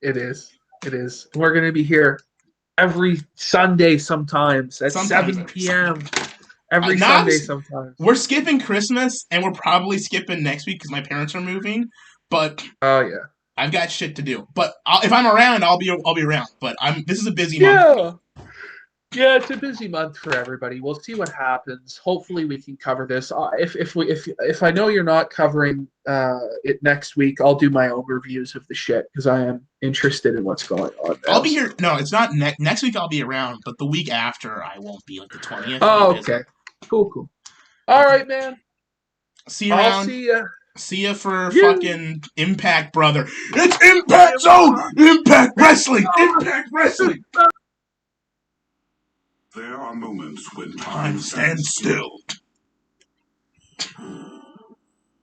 It is. It is. We're going to be here every Sunday sometimes at 7 p.m. Every Sunday sometimes. We're skipping Christmas, and we're probably skipping next week because my parents are moving. But yeah, I've got shit to do. But if I'm around, I'll be around. But this is a busy month. Yeah, it's a busy month for everybody. We'll see what happens. Hopefully, we can cover this. If I know you're not covering it next week, I'll do my own reviews of the shit because I am interested in what's going on. I'll be here. No, it's not next week. I'll be around, but the week after, I won't be, like the 20th. Oh, okay. Cool. All right, man. See you around. I'll see ya. See ya for fucking Impact, brother. It's Impact Zone! Impact Wrestling! Impact Wrestling! There are moments when time stands still.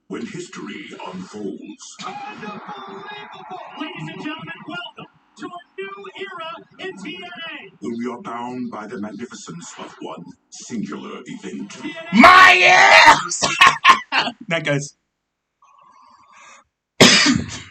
When history unfolds. Ladies and gentlemen, welcome to a new era in TNA. When we are bound by the magnificence of one singular event. My ass! Night, guys.